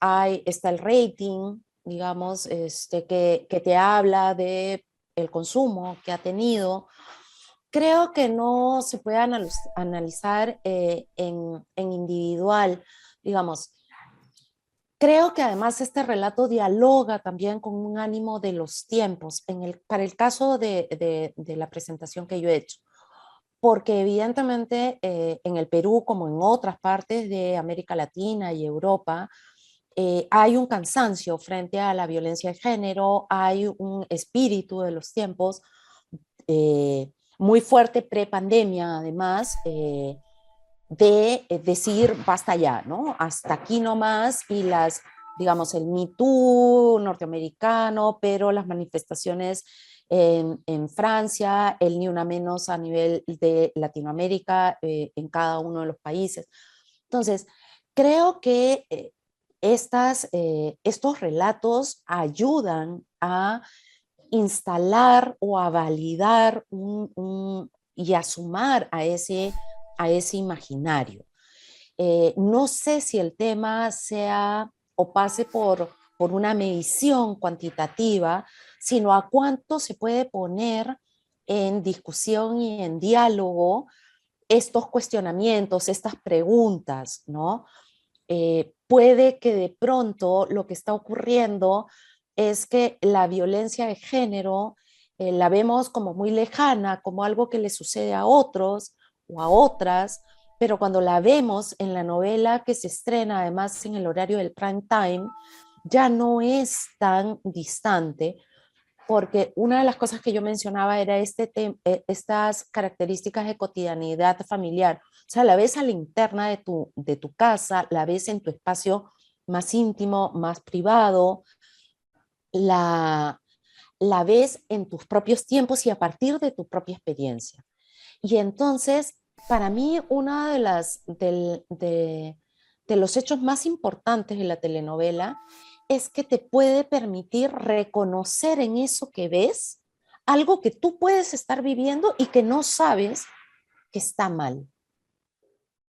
S5: está el rating, digamos, que te habla de el consumo que ha tenido. Creo que no se puede analizar en individual, digamos. Creo que además este relato dialoga también con un ánimo de los tiempos, para el caso de la presentación que yo he hecho. Porque evidentemente en el Perú, como en otras partes de América Latina y Europa, hay un cansancio frente a la violencia de género, hay un espíritu de los tiempos muy fuerte pre-pandemia, además, de decir basta ya, ¿no? Hasta aquí nomás, y digamos, el Me Too norteamericano, pero las manifestaciones en Francia, el Ni Una Menos a nivel de Latinoamérica, en cada uno de los países. Entonces, creo que estos relatos ayudan a instalar o a validar y a sumar a ese imaginario. No sé si el tema sea o pase por una medición cuantitativa, sino a cuánto se puede poner en discusión y en diálogo estos cuestionamientos, estas preguntas, ¿no? Puede que de pronto lo que está ocurriendo es que la violencia de género la vemos como muy lejana, como algo que le sucede a otros o a otras, pero cuando la vemos en la novela que se estrena además en el horario del prime time, ya no es tan distante, porque una de las cosas que yo mencionaba era estas características de cotidianidad familiar. O sea, la ves a la interna de tu casa, la ves en tu espacio más íntimo, más privado, la ves en tus propios tiempos y a partir de tu propia experiencia. Y entonces, para mí, uno de los hechos más importantes de la telenovela es que te puede permitir reconocer en eso que ves algo que tú puedes estar viviendo y que no sabes que está mal,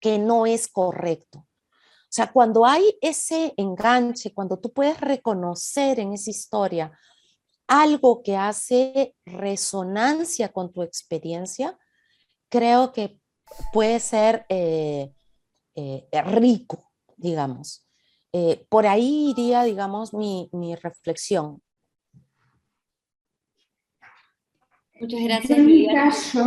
S5: que no es correcto. O sea, cuando hay ese enganche, cuando tú puedes reconocer en esa historia algo que hace resonancia con tu experiencia, creo que puede ser rico, digamos. Por ahí iría, digamos, mi reflexión.
S1: Muchas gracias.
S4: En mi caso,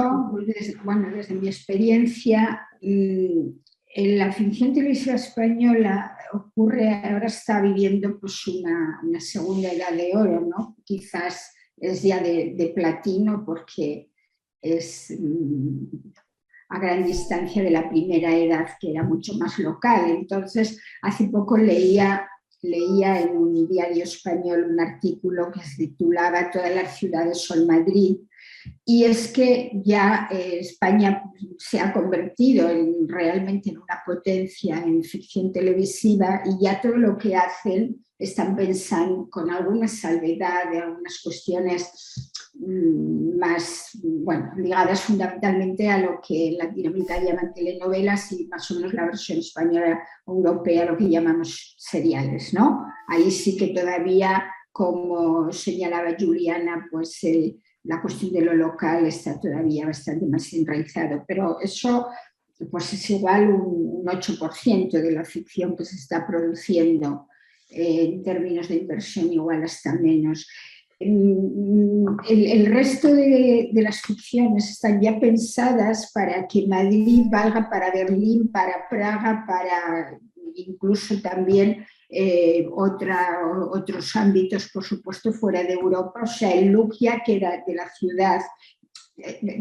S4: desde mi experiencia, en la ficción televisiva española ahora está viviendo pues una segunda edad de oro, ¿no? Quizás es ya de platino porque es a gran distancia de la primera edad, que era mucho más local. Entonces, hace poco leía en un diario español un artículo que se titulaba Todas las ciudades son Madrid, y es que ya España se ha convertido realmente en una potencia en ficción televisiva, y ya todo lo que hacen están pensando con alguna salvedad de algunas cuestiones más, ligadas fundamentalmente a lo que en Latinoamérica llaman telenovelas y más o menos la versión española o europea lo que llamamos seriales, ¿no? Ahí sí que todavía, como señalaba Juliana, pues la cuestión de lo local está todavía bastante más enraizado, pero eso pues es igual un 8% de la ficción que se está produciendo. en términos de inversión igual hasta menos. El resto de las ficciones están ya pensadas para que Madrid valga para Berlín, para Praga, para incluso también otros ámbitos, por supuesto, fuera de Europa. O sea, el look ya que era de la ciudad.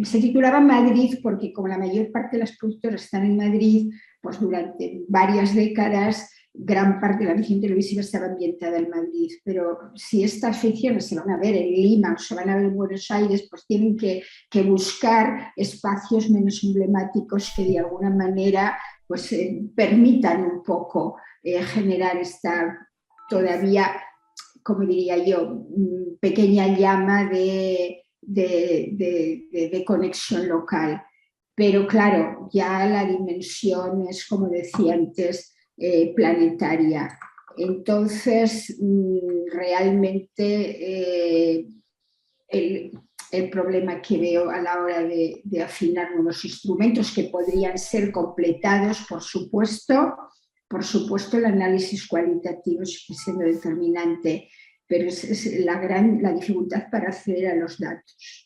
S4: Se titulaba Madrid porque como la mayor parte de las productoras están en Madrid, pues durante varias décadas gran parte de la ficción televisiva estaba ambientada en Madrid, pero si estas ficciones se van a ver en Lima o se van a ver en Buenos Aires, pues tienen que buscar espacios menos emblemáticos que de alguna manera pues, permitan un poco generar esta todavía, como diría yo, pequeña llama de conexión local. Pero claro, ya la dimensión es, como decía antes, planetaria. Entonces, realmente el problema que veo a la hora de afinar nuevos instrumentos que podrían ser completados, por supuesto el análisis cualitativo sigue siendo determinante, pero es la dificultad para acceder a los datos.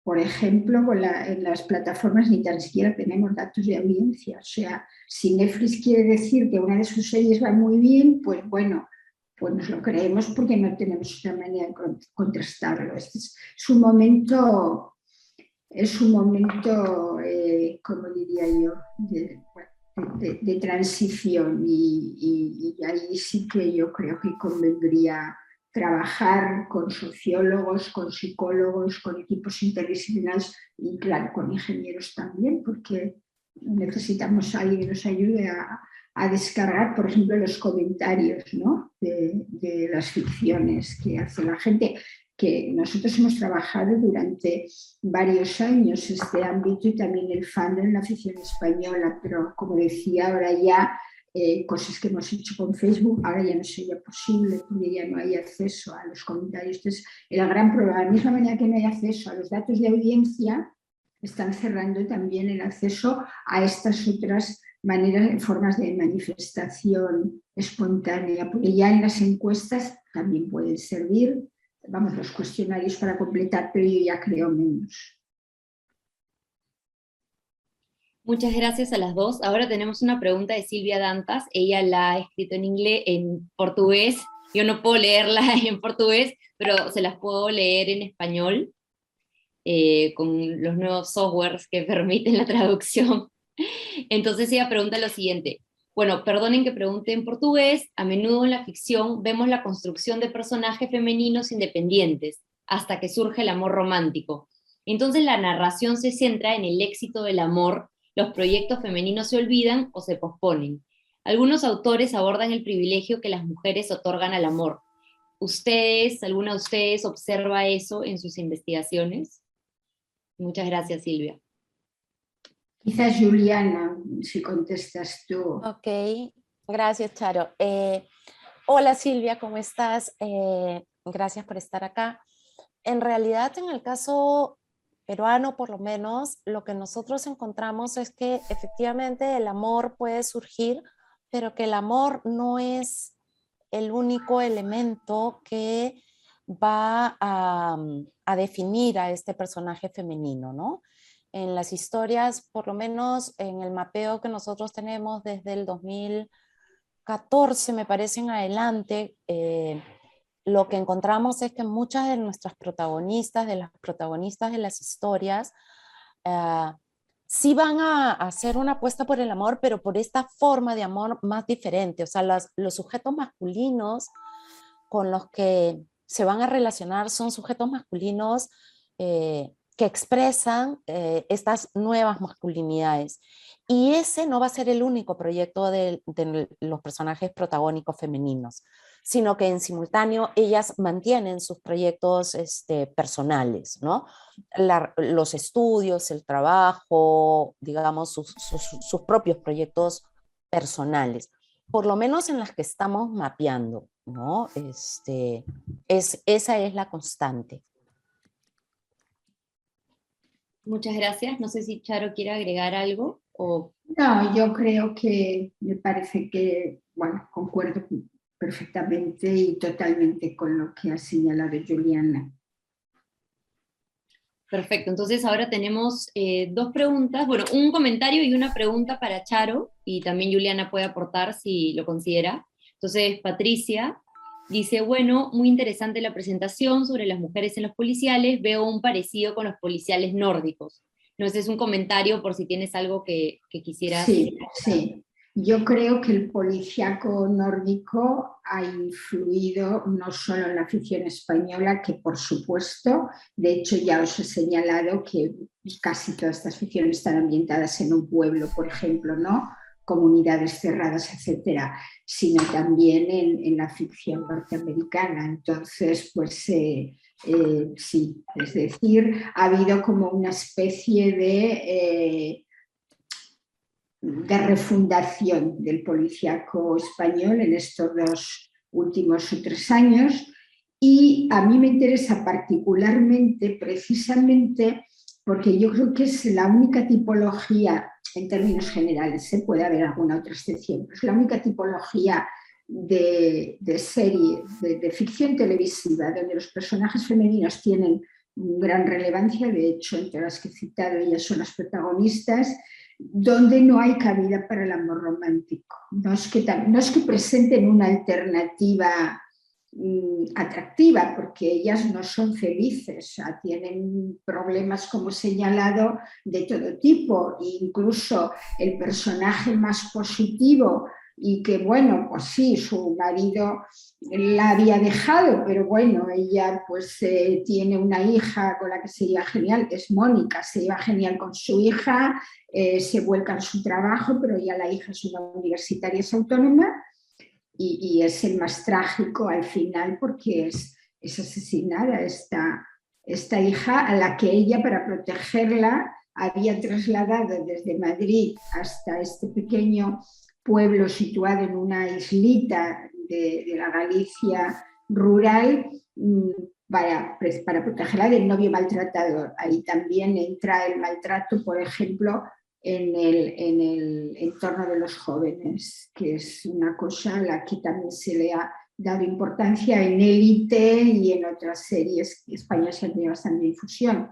S4: Por ejemplo, en las plataformas ni tan siquiera tenemos datos de audiencia. O sea, si Netflix quiere decir que una de sus series va muy bien, pues bueno, pues nos lo creemos porque no tenemos otra manera de contrastarlo. Este es un momento, como diría yo, de transición y ahí sí que yo creo que convendría trabajar con sociólogos, con psicólogos, con equipos interdisciplinares y claro, con ingenieros también, porque necesitamos a alguien que nos ayude a descargar, por ejemplo, los comentarios, ¿no? de las ficciones que hace la gente, que nosotros hemos trabajado durante varios años este ámbito y también el fandom en la ficción española, pero como decía, ahora ya cosas que hemos hecho con Facebook, ahora ya no sería posible porque ya no hay acceso a los comentarios. Entonces, el gran problema, de la misma manera que no hay acceso a los datos de audiencia, están cerrando también el acceso a estas otras maneras, formas de manifestación espontánea, porque ya en las encuestas también pueden servir, vamos, los cuestionarios para completar, pero yo ya creo menos.
S1: Muchas gracias a las dos. Ahora tenemos una pregunta de Silvia Dantas. Ella la ha escrito en inglés, en portugués. Yo no puedo leerla en portugués, pero se las puedo leer en español con los nuevos softwares que permiten la traducción. Entonces ella pregunta lo siguiente. Bueno, perdonen que pregunte en portugués. A menudo en la ficción vemos la construcción de personajes femeninos independientes hasta que surge el amor romántico. Entonces la narración se centra en el éxito del amor. Los proyectos femeninos se olvidan o se posponen. Algunos autores abordan el privilegio que las mujeres otorgan al amor. ¿Alguna de ustedes observa eso en sus investigaciones? Muchas gracias, Silvia.
S4: Quizás Juliana, si contestas tú.
S5: Ok, gracias, Charo. Hola, Silvia, ¿cómo estás? Gracias por estar acá. En realidad, en el caso peruano, por lo menos, lo que nosotros encontramos es que efectivamente el amor puede surgir, pero que el amor no es el único elemento que va a definir a este personaje femenino, ¿no? En las historias, por lo menos en el mapeo que nosotros tenemos desde el 2014, me parece, en adelante, lo que encontramos es que muchas de nuestras protagonistas, de las protagonistas de las historias, sí van a hacer una apuesta por el amor, pero por esta forma de amor más diferente. O sea, los sujetos masculinos con los que se van a relacionar son sujetos masculinos que expresan estas nuevas masculinidades. Y ese no va a ser el único proyecto de los personajes protagónicos femeninos, sino que en simultáneo ellas mantienen sus proyectos personales, ¿no? Los estudios, el trabajo, digamos, sus propios proyectos personales, por lo menos en las que estamos mapeando, ¿no? Esa es la constante.
S1: Muchas gracias. No sé si Charo quiere agregar algo. O...
S4: No, yo creo que me parece que, bueno, concuerdo perfectamente y totalmente con lo que ha señalado Juliana.
S1: Perfecto, entonces ahora tenemos dos preguntas, bueno, un comentario y una pregunta para Charo, y también Juliana puede aportar si lo considera. Entonces, Patricia dice, bueno, muy interesante la presentación sobre las mujeres en los policiales, veo un parecido con los policiales nórdicos. No sé, es un comentario por si tienes algo que quisieras.
S4: Sí, sí. Yo creo que el policíaco nórdico ha influido no solo en la ficción española, que por supuesto, de hecho ya os he señalado que casi todas estas ficciones están ambientadas en un pueblo, por ejemplo, ¿no? Comunidades cerradas, etcétera, sino también en la ficción norteamericana. Entonces, pues sí, es decir, ha habido como una especie de refundación del policíaco español en estos 2 últimos o 3 años, y a mí me interesa particularmente precisamente porque yo creo que es la única tipología, en términos generales, puede haber alguna otra excepción, pero es la única tipología de serie, de ficción televisiva, donde los personajes femeninos tienen gran relevancia, de hecho, entre las que he citado, ellas son las protagonistas, donde no hay cabida para el amor romántico. No es que presenten una alternativa atractiva, porque ellas no son felices, o sea, tienen problemas, como he señalado, de todo tipo, e incluso el personaje más positivo y que, bueno, pues sí, su marido la había dejado, pero bueno, ella pues tiene una hija con la que se lleva genial, es Mónica, se lleva genial con su hija, se vuelca en su trabajo, pero ya la hija es una universitaria, es autónoma, y es el más trágico al final porque es asesinada esta hija, a la que ella, para protegerla, había trasladado desde Madrid hasta este pequeño pueblo situado en una islita de la Galicia rural, para protegerla del novio maltratador. Ahí también entra el maltrato, por ejemplo, en el entorno de los jóvenes, que es una cosa a la que también se le ha dado importancia en Élite y en otras series españolas que han tenido bastante difusión.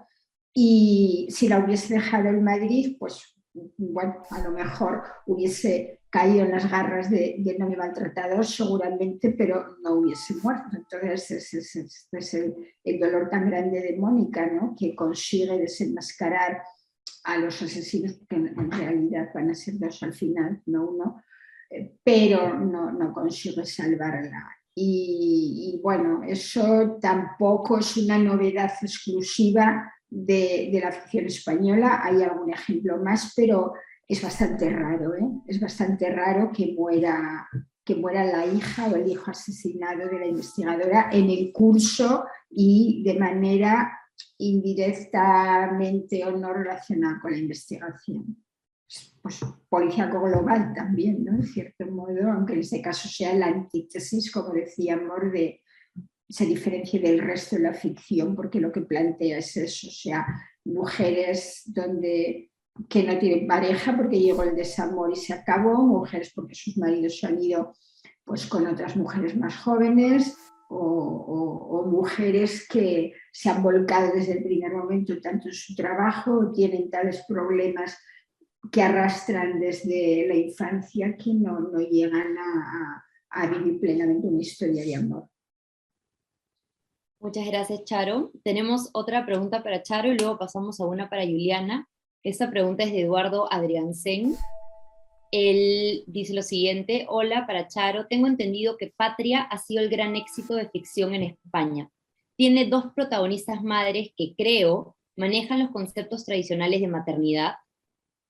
S4: Y si la hubiese dejado en Madrid, pues bueno, a lo mejor hubiese caído en las garras del novio maltratador seguramente, pero no hubiese muerto. Entonces es el dolor tan grande de Mónica, ¿no? Que consigue desenmascarar a los asesinos, porque en realidad van a ser 2 al final, no 1, pero no consigue salvarla. Y bueno, eso tampoco es una novedad exclusiva de la ficción española. Hay algún ejemplo más, pero es bastante raro, ¿eh? Es bastante raro que muera la hija o el hijo asesinado de la investigadora en el curso y de manera indirectamente o no relacionada con la investigación. Pues policíaco global también, ¿no? En cierto modo, aunque en este caso sea la antítesis, como decíamos, se diferencia del resto de la ficción, porque lo que plantea es eso, o sea, mujeres que no tienen pareja porque llegó el desamor y se acabó, mujeres porque sus maridos se han ido pues, con otras mujeres más jóvenes, o mujeres que se han volcado desde el primer momento tanto en su trabajo o tienen tales problemas que arrastran desde la infancia que no llegan a vivir plenamente una historia de amor.
S1: Muchas gracias, Charo. Tenemos otra pregunta para Charo y luego pasamos a una para Juliana. Esta pregunta es de Eduardo Adriancén. Él dice lo siguiente: hola, para Charo, tengo entendido que Patria ha sido el gran éxito de ficción en España. Tiene 2 protagonistas madres que creo manejan los conceptos tradicionales de maternidad,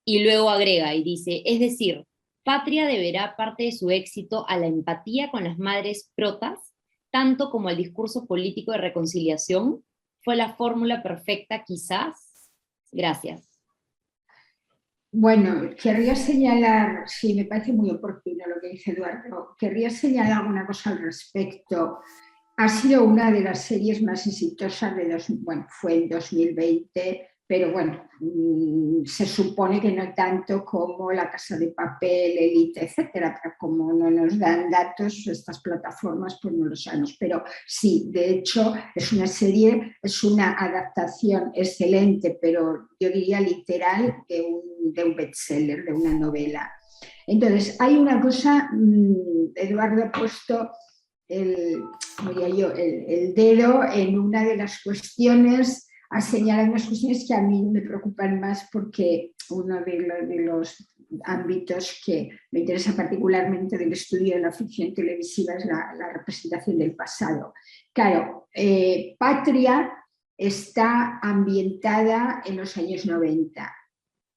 S1: y luego agrega y dice, es decir, Patria deberá parte de su éxito a la empatía con las madres protas, tanto como al discurso político de reconciliación. ¿Fue la fórmula perfecta quizás? Gracias.
S4: Bueno, querría señalar, sí, me parece muy oportuno lo que dice Eduardo, querría señalar alguna cosa al respecto. Ha sido una de las series más exitosas fue en 2020 pero bueno, se supone que no tanto como La Casa de Papel, Élite, etcétera, pero como no nos dan datos, estas plataformas pues no lo sabemos, pero sí, de hecho es una serie, es una adaptación excelente, pero yo diría literal de un bestseller, de una novela. Entonces, hay una cosa, Eduardo ha puesto el dedo en una de las cuestiones, a señalar unas cuestiones que a mí me preocupan más porque uno de los ámbitos que me interesa particularmente del estudio de la ficción televisiva es la representación del pasado. Claro, Patria está ambientada en los años 90.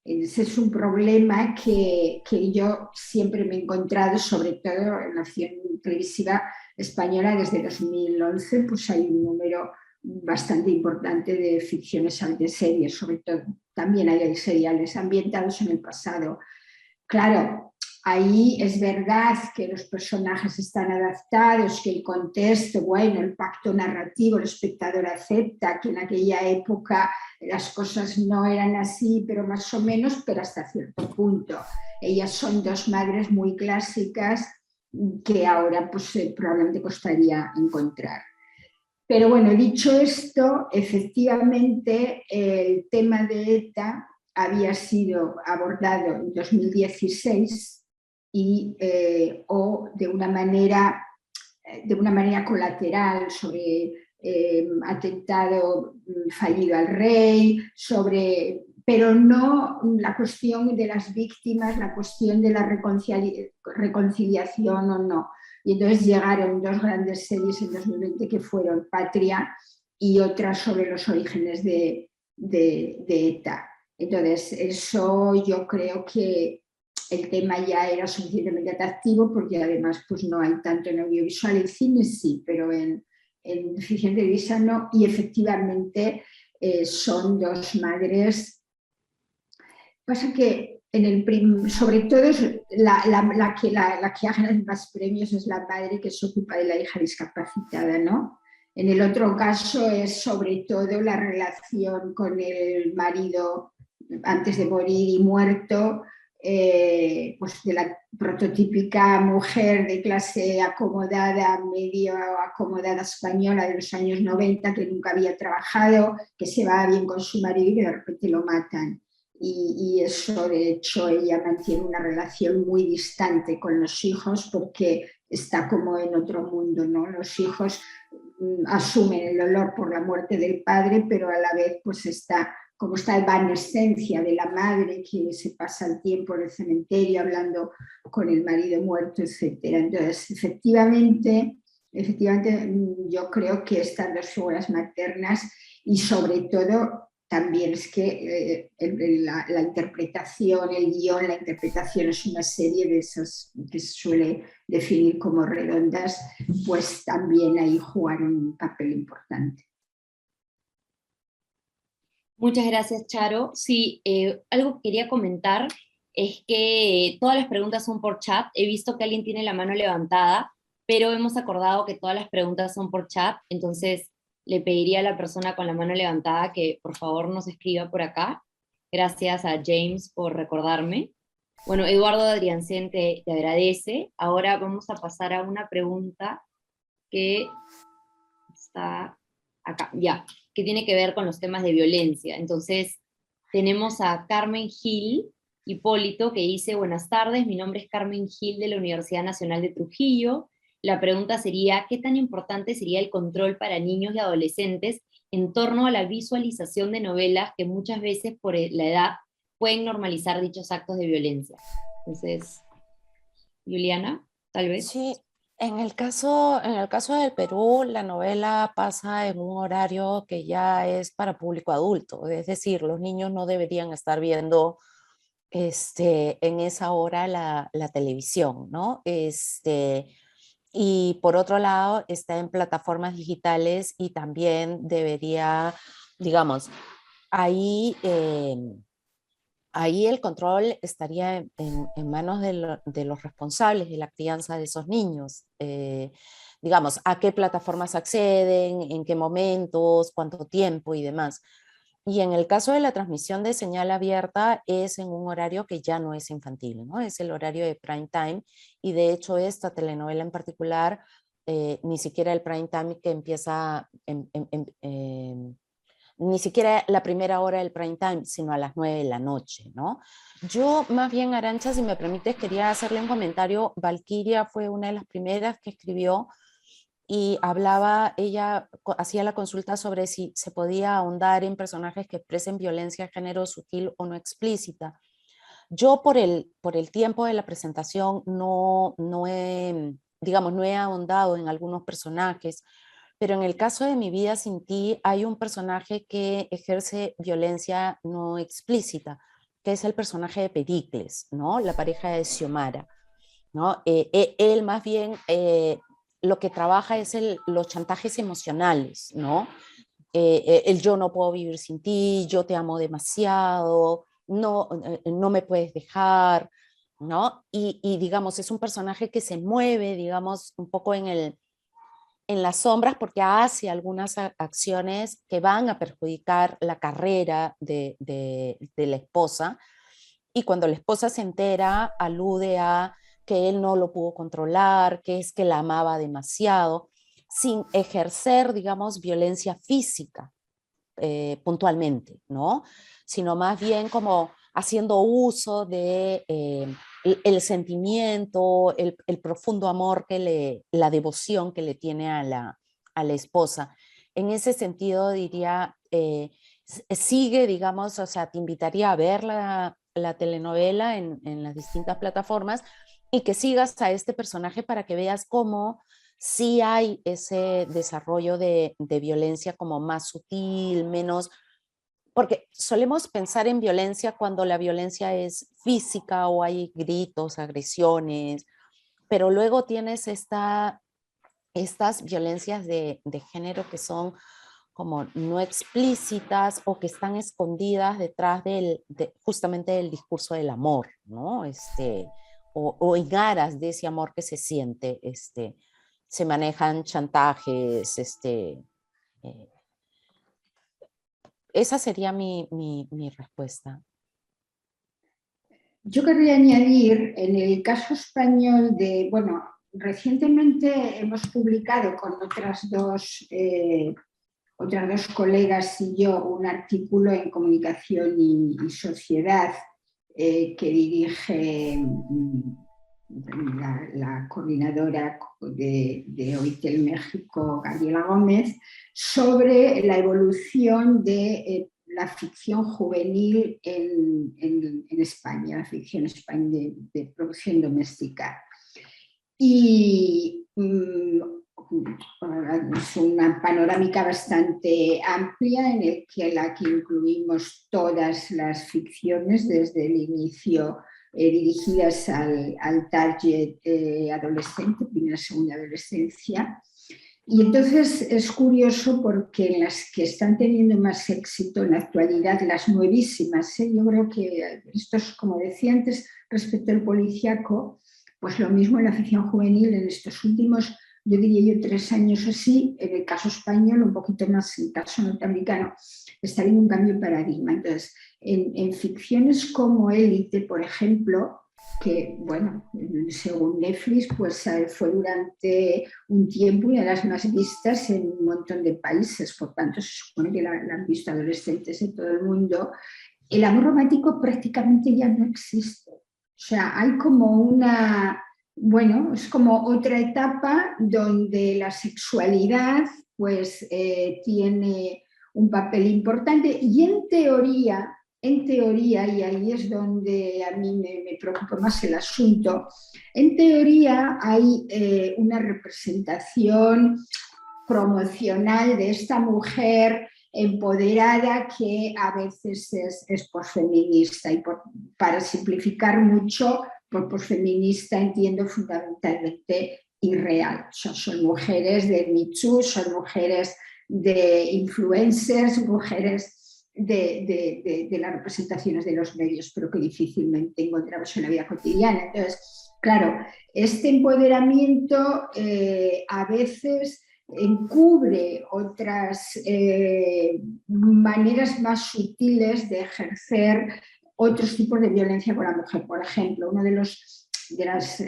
S4: Ese es un problema que yo siempre me he encontrado, sobre todo en la ficción televisiva española desde 2011, pues hay un número bastante importante de ficciones, de series, sobre todo. También hay seriales ambientados en el pasado. Claro, ahí es verdad que los personajes están adaptados, que el contexto, bueno, el pacto narrativo, el espectador acepta que en aquella época las cosas no eran así, pero más o menos, pero hasta cierto punto. Ellas son dos madres muy clásicas que ahora pues, probablemente costaría encontrar. Pero bueno, dicho esto, efectivamente el tema de ETA había sido abordado en 2016 o de una manera colateral sobre atentado fallido al rey, pero no la cuestión de las víctimas, la cuestión de la reconciliación o no. Y entonces llegaron dos grandes series en 2020 que fueron Patria y otra sobre los orígenes de ETA. Entonces, eso yo creo que el tema ya era suficientemente atractivo porque además pues, no hay tanto en audiovisual, en cine sí, pero en ficción televisiva no. Y efectivamente son dos madres. Pasa que sobre todo la que gana más premios es la madre que se ocupa de la hija discapacitada, ¿no? En el otro caso es sobre todo la relación con el marido antes de morir y muerto, pues de la prototípica mujer de clase acomodada, medio acomodada española de los años 90, que nunca había trabajado, que se va bien con su marido y que de repente lo matan. Y eso, de hecho, ella mantiene una relación muy distante con los hijos porque está como en otro mundo, ¿no? Los hijos asumen el dolor por la muerte del padre, pero a la vez pues está evanescencia de la madre que se pasa el tiempo en el cementerio hablando con el marido muerto, etc. Entonces, efectivamente, yo creo que estas dos figuras maternas y sobre todo también es que la interpretación, el guión, la interpretación es una serie de esas que se suele definir como redondas, pues también ahí jugaron un papel importante.
S1: Muchas gracias, Charo. Sí, algo que quería comentar es que todas las preguntas son por chat. He visto que alguien tiene la mano levantada, pero hemos acordado que todas las preguntas son por chat, entonces le pediría a la persona con la mano levantada que por favor nos escriba por acá. Gracias a James por recordarme. Bueno, Eduardo Adriancén te agradece. Ahora vamos a pasar a una pregunta que está acá, ya, que tiene que ver con los temas de violencia. Entonces, tenemos a Carmen Gil Hipólito, que dice: buenas tardes, mi nombre es Carmen Gil de la Universidad Nacional de Trujillo. La pregunta sería, ¿qué tan importante sería el control para niños y adolescentes en torno a la visualización de novelas que muchas veces por la edad pueden normalizar dichos actos de violencia? Entonces, Juliana, tal vez.
S5: Sí, en el caso del Perú, la novela pasa en un horario que ya es para público adulto, es decir, los niños no deberían estar viendo en esa hora la televisión, ¿no? Y por otro lado, está en plataformas digitales y también debería, digamos, ahí el control estaría en manos de los responsables de la crianza de esos niños. Digamos, a qué plataformas acceden, en qué momentos, cuánto tiempo y demás. Y en el caso de la transmisión de señal abierta es en un horario que ya no es infantil, ¿no? Es el horario de prime time, y de hecho esta telenovela en particular, ni siquiera el prime time que empieza, ni siquiera la primera hora del prime time, sino a las 9 de la noche, ¿no? Yo más bien, Arantxa, si me permites, quería hacerle un comentario. Valkyria fue una de las primeras que escribió y hablaba, ella hacía la consulta sobre si se podía ahondar en personajes que expresen violencia de género sutil o no explícita. Yo por el tiempo de la presentación no he ahondado en algunos personajes, pero en el caso de Mi vida sin ti hay un personaje que ejerce violencia no explícita, que es el personaje de Pericles, ¿no? La pareja de Xiomara, ¿no? Él más bien lo que trabaja es los chantajes emocionales, ¿no? El yo no puedo vivir sin ti, yo te amo demasiado, no me puedes dejar, ¿no? Y digamos, es un personaje que se mueve, digamos, un poco en las sombras porque hace algunas acciones que van a perjudicar la carrera de la esposa, y cuando la esposa se entera alude a que él no lo pudo controlar, que es que la amaba demasiado, sin ejercer, digamos, violencia física puntualmente, ¿no? Sino más bien como haciendo uso de el sentimiento, el profundo amor, la devoción que le tiene a la esposa. En ese sentido diría, sigue, digamos, o sea, te invitaría a ver la telenovela en las distintas plataformas, y que sigas a este personaje para que veas cómo sí hay ese desarrollo de violencia como más sutil, menos, porque solemos pensar en violencia cuando la violencia es física o hay gritos, agresiones, pero luego tienes estas violencias de género que son como no explícitas o que están escondidas detrás justamente del discurso del amor, ¿no? O en aras de ese amor que se siente, se manejan chantajes, esa sería mi respuesta.
S4: Yo querría añadir, en el caso español bueno, recientemente hemos publicado con otras dos colegas y yo un artículo en Comunicación y Sociedad que dirige la coordinadora de OITEL México, Gabriela Gómez, sobre la evolución de la ficción juvenil en España, la ficción española de producción doméstica. Y es una panorámica bastante amplia en la que incluimos todas las ficciones desde el inicio dirigidas al target adolescente, primera, segunda adolescencia. Y entonces es curioso porque en las que están teniendo más éxito en la actualidad, las nuevísimas, yo creo que esto es, como decía antes, respecto al policíaco, pues lo mismo en la ficción juvenil en estos últimos, yo diría yo, 3 años así, en el caso español, un poquito más en el caso norteamericano, está habiendo un cambio de paradigma. Entonces, en ficciones como Élite, por ejemplo, que, bueno, según Netflix, pues fue durante un tiempo una de las más vistas en un montón de países, por tanto, se supone que la han visto adolescentes de todo el mundo. El amor romántico prácticamente ya no existe. O sea, hay como bueno, es como otra etapa donde la sexualidad pues tiene un papel importante y en teoría, y ahí es donde a mí me preocupa más el asunto, en teoría hay una representación promocional de esta mujer empoderada que a veces es posfeminista y para simplificar mucho, por posfeminista entiendo fundamentalmente irreal. Son mujeres de Me Too, son mujeres de influencers, mujeres de las representaciones de los medios, pero que difícilmente encontramos en la vida cotidiana. Entonces, claro, este empoderamiento a veces encubre otras maneras más sutiles de ejercer otros tipos de violencia con la mujer. Por ejemplo, una de las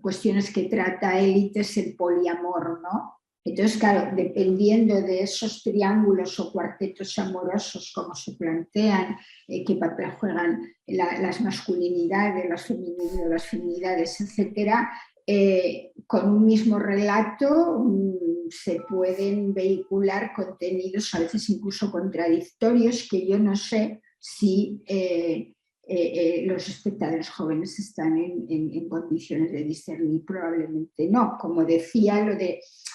S4: cuestiones que trata Élite es el poliamor, ¿no? Entonces, claro, dependiendo de esos triángulos o cuartetos amorosos, como se plantean, qué papel juegan las masculinidades, las feminidades, etcétera, con un mismo relato se pueden vehicular contenidos a veces incluso contradictorios que yo no sé si los espectadores jóvenes están en condiciones de discernir, probablemente no. Como decía,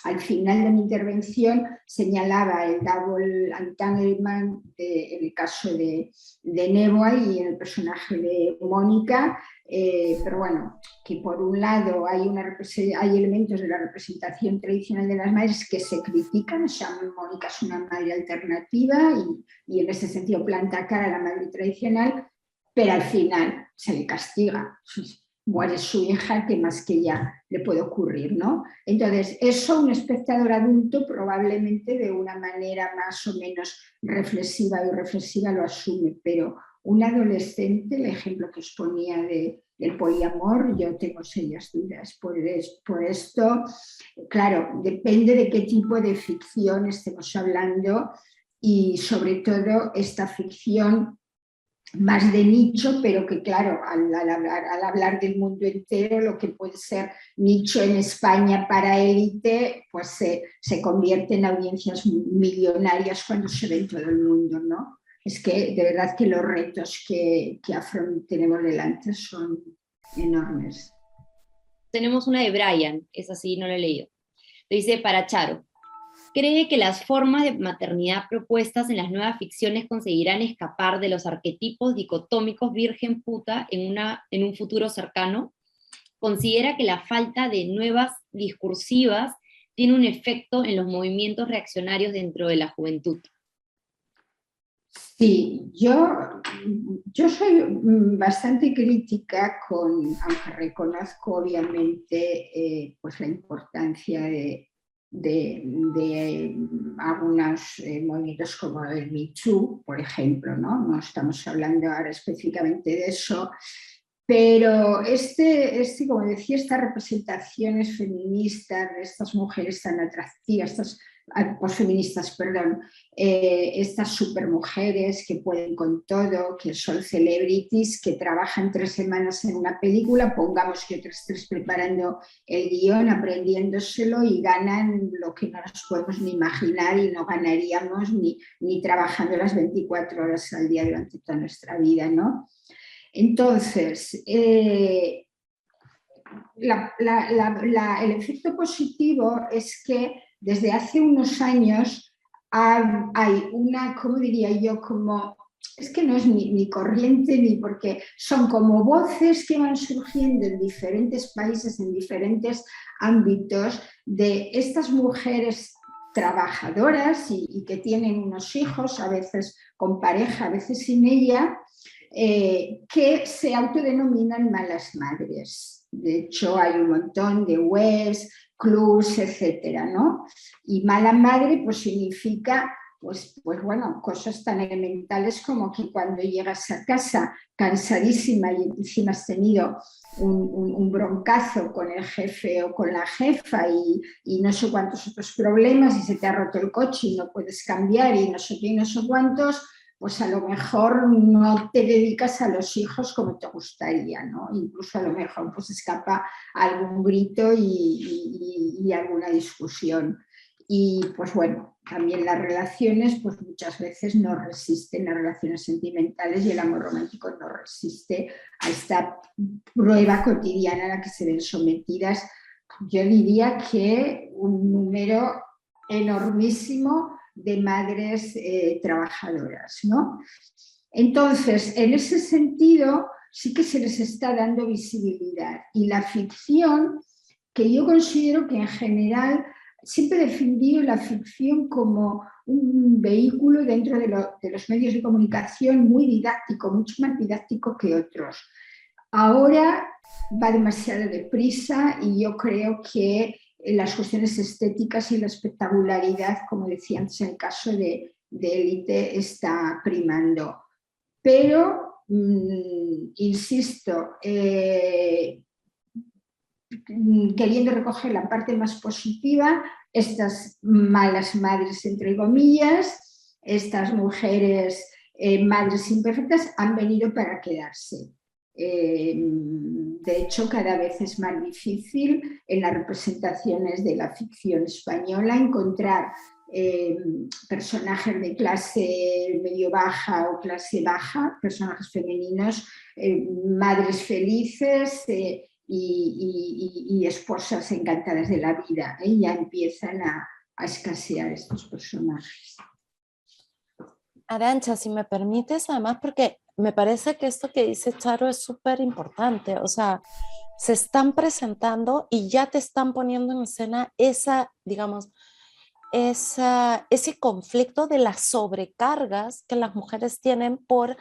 S4: al final de mi intervención señalaba el double entanglement en el caso de Neboa y en el personaje de Mónica, pero bueno, que por un lado hay elementos de la representación tradicional de las madres que se critican, o sea, Mónica es una madre alternativa y en ese sentido planta cara a la madre tradicional, pero al final se le castiga, muere su hija, ¿qué más que ya le puede ocurrir, ¿no? Entonces, eso un espectador adulto probablemente de una manera más o menos reflexiva y reflexiva lo asume, pero un adolescente, el ejemplo que os ponía del poliamor, yo tengo serias dudas por esto. Claro, depende de qué tipo de ficción estemos hablando y sobre todo esta ficción más de nicho, pero que claro, al hablar del mundo entero, lo que puede ser nicho en España para Élite, pues se convierte en audiencias millonarias cuando se ve en todo el mundo, ¿no? Es que de verdad que los retos que tenemos delante son enormes.
S1: Tenemos una de Brian, es así, no la he leído. Le dice, para Charo, ¿cree que las formas de maternidad propuestas en las nuevas ficciones conseguirán escapar de los arquetipos dicotómicos virgen-puta en un futuro cercano? ¿Considera que la falta de nuevas discursivas tiene un efecto en los movimientos reaccionarios dentro de la juventud?
S4: Sí, yo soy bastante crítica aunque reconozco obviamente pues la importancia de algunos movimientos como el Me Too, por ejemplo, ¿no? No estamos hablando ahora específicamente de eso, pero como decía, estas representaciones feministas de estas mujeres tan atractivas, feministas, perdón, estas supermujeres que pueden con todo, que son celebrities, que trabajan 3 semanas en una película, pongamos que otras 3 preparando el guión, aprendiéndoselo y ganan lo que no nos podemos ni imaginar y no ganaríamos ni trabajando las 24 horas al día durante toda nuestra vida, ¿no? Entonces, el efecto positivo es que desde hace unos años hay una, ¿cómo diría yo? Es que no es ni corriente ni porque son como voces que van surgiendo en diferentes países, en diferentes ámbitos, de estas mujeres trabajadoras y que tienen unos hijos, a veces con pareja, a veces sin ella, que se autodenominan malas madres. De hecho, hay un montón de webs, clubs, etcétera, ¿no? Y mala madre pues significa pues bueno, cosas tan elementales como que cuando llegas a casa cansadísima y encima has tenido un broncazo con el jefe o con la jefa y no sé cuántos otros problemas y se te ha roto el coche y no puedes cambiar y no sé qué y no sé cuántos, pues a lo mejor no te dedicas a los hijos como te gustaría, ¿no? Incluso a lo mejor pues escapa algún grito y alguna discusión. Y pues bueno, también las relaciones pues muchas veces no resisten, las relaciones sentimentales y el amor romántico no resiste a esta prueba cotidiana a la que se ven sometidas. Yo diría que un número enormísimo de madres trabajadoras, ¿no? Entonces, en ese sentido, sí que se les está dando visibilidad. Y la ficción, que yo considero que en general siempre he defendido la ficción como un vehículo dentro de los medios de comunicación muy didáctico, mucho más didáctico que otros. Ahora va demasiado deprisa y yo creo que las cuestiones estéticas y la espectacularidad, como decía antes en el caso de Élite, está primando. Pero, insisto, queriendo recoger la parte más positiva, estas malas madres, entre comillas, estas mujeres madres imperfectas han venido para quedarse. De hecho, cada vez es más difícil en las representaciones de la ficción española encontrar personajes de clase medio baja o clase baja, personajes femeninos, madres felices y esposas encantadas de la vida. Ya empiezan a escasear estos personajes.
S5: Arantxa, si me permites, además, porque me parece que esto que dice Charo es súper importante, o sea, se están presentando y ya te están poniendo en escena digamos, ese conflicto de las sobrecargas que las mujeres tienen por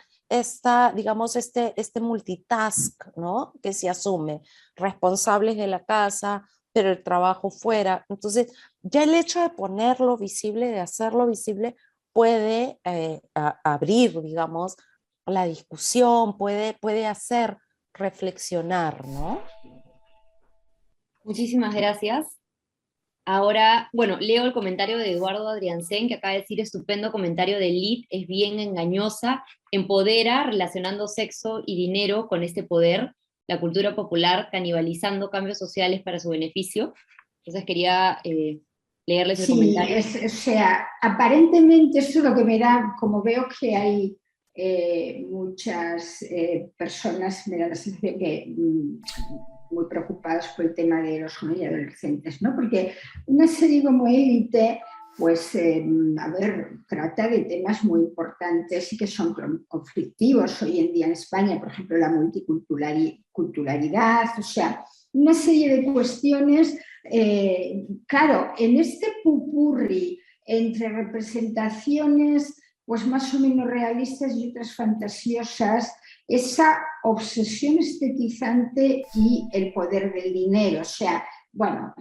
S5: digamos, este multitask, ¿no? Que se asume, responsables de la casa, pero el trabajo fuera. Entonces, ya el hecho de ponerlo visible, de hacerlo visible, puede abrir, digamos, la discusión, puede hacer reflexionar, ¿no?
S1: Muchísimas gracias. Ahora, bueno, leo el comentario de Eduardo Adriancén, que acaba de decir: estupendo comentario de Lid, es bien engañosa, empodera relacionando sexo y dinero con este poder, la cultura popular canibalizando cambios sociales para su beneficio. Entonces quería leerles el comentario.
S4: O sea, aparentemente eso es lo que me da, como veo que hay muchas personas, me da la sensación que muy preocupadas por el tema de los jóvenes y adolescentes, ¿no? Porque una serie como Élite, pues, trata de temas muy importantes y que son conflictivos hoy en día en España, por ejemplo, la multiculturalidad, o sea, una serie de cuestiones. Claro, en este pupurri entre representaciones pues más o menos realistas y otras fantasiosas, esa obsesión estetizante y el poder del dinero, o sea, bueno,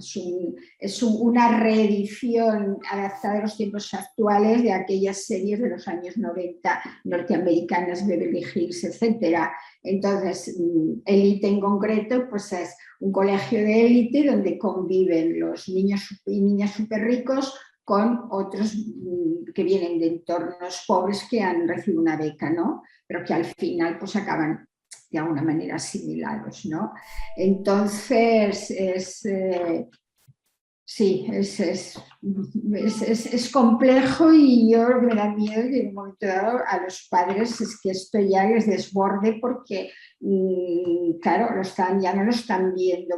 S4: es una reedición adaptada a los tiempos actuales de aquellas series de los años 90 norteamericanas, Beverly Hills, etc. Entonces, Élite en concreto, pues es un colegio de élite donde conviven los niños y niñas súper ricos con otros que vienen de entornos pobres que han recibido una beca, ¿no? Pero que al final pues acaban de alguna manera asimilados, ¿no? Entonces, sí, es complejo y yo me da miedo que en un momento dado a los padres es que esto ya les desborde porque, claro, ya no lo están viendo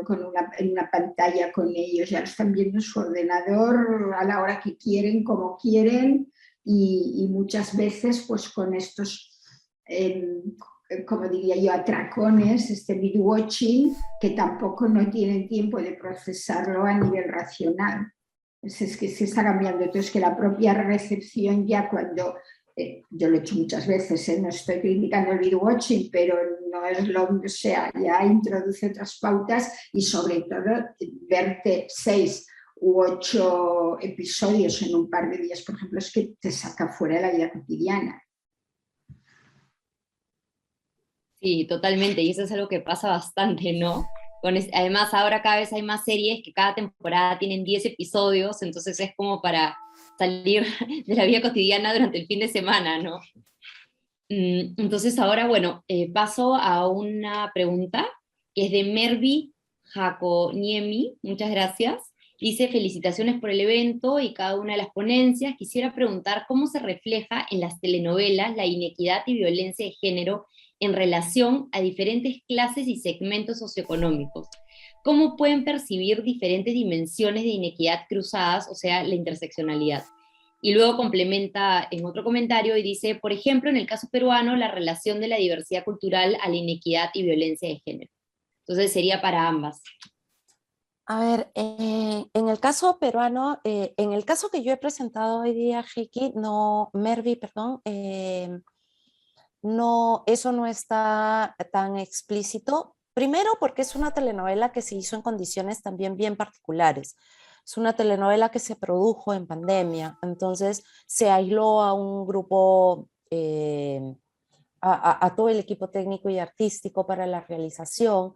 S4: en una pantalla con ellos, ya lo están viendo en su ordenador a la hora que quieren, como quieren y muchas veces pues con estos como diría yo, atracones, este binge-watching, que tampoco no tienen tiempo de procesarlo a nivel racional. Es que se está cambiando. Entonces, que la propia recepción ya cuando, yo lo he hecho muchas veces, no estoy criticando el binge-watching, pero no es o sea, ya introduce otras pautas y sobre todo verte 6 u 8 episodios en un par de días, por ejemplo, es que te saca fuera de la vida cotidiana.
S1: Sí, totalmente, y eso es algo que pasa bastante, ¿no? Además, ahora cada vez hay más series que cada temporada tienen 10 episodios, entonces es como para salir de la vida cotidiana durante el fin de semana, ¿no? Entonces ahora, bueno, paso a una pregunta que es de Mervi Jaconiemi, muchas gracias. Dice: felicitaciones por el evento y cada una de las ponencias. Quisiera preguntar cómo se refleja en las telenovelas la inequidad y violencia de género en relación a diferentes clases y segmentos socioeconómicos. ¿Cómo pueden percibir diferentes dimensiones de inequidad cruzadas, o sea, la interseccionalidad? Y luego complementa en otro comentario y dice: por ejemplo, en el caso peruano, la relación de la diversidad cultural a la inequidad y violencia de género. Entonces sería para ambas.
S5: A ver, en el caso peruano, en el caso que yo he presentado hoy día, Mervi, perdón, no, eso no está tan explícito, Primero porque es una telenovela que se hizo en condiciones también bien particulares. Es una telenovela que se produjo en pandemia, entonces se aisló a un grupo, a todo el equipo técnico y artístico para la realización.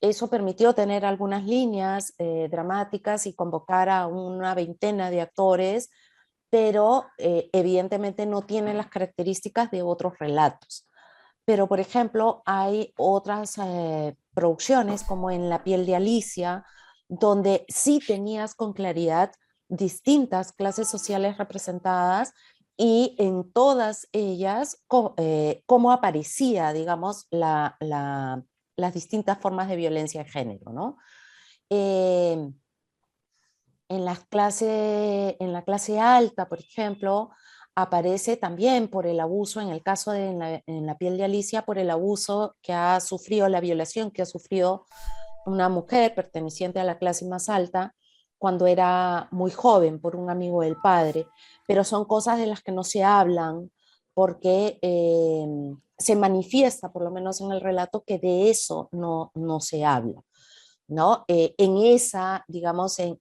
S5: Eso permitió tener algunas líneas dramáticas y convocar a una veintena de actores, pero evidentemente no tienen las características de otros relatos. Pero, por ejemplo, hay otras producciones, como en La piel de Alicia, donde sí tenías con claridad distintas clases sociales representadas y en todas ellas cómo aparecía, digamos, las distintas formas de violencia de género, ¿no? En la clase alta, por ejemplo, aparece también por el abuso, en el caso de en la piel de Alicia, por el abuso que ha sufrido, la violación que ha sufrido una mujer perteneciente a la clase más alta cuando era muy joven por un amigo del padre, pero son cosas de las que no se hablan porque se manifiesta, por lo menos en el relato, que de eso no se habla, ¿no? En esa, digamos, en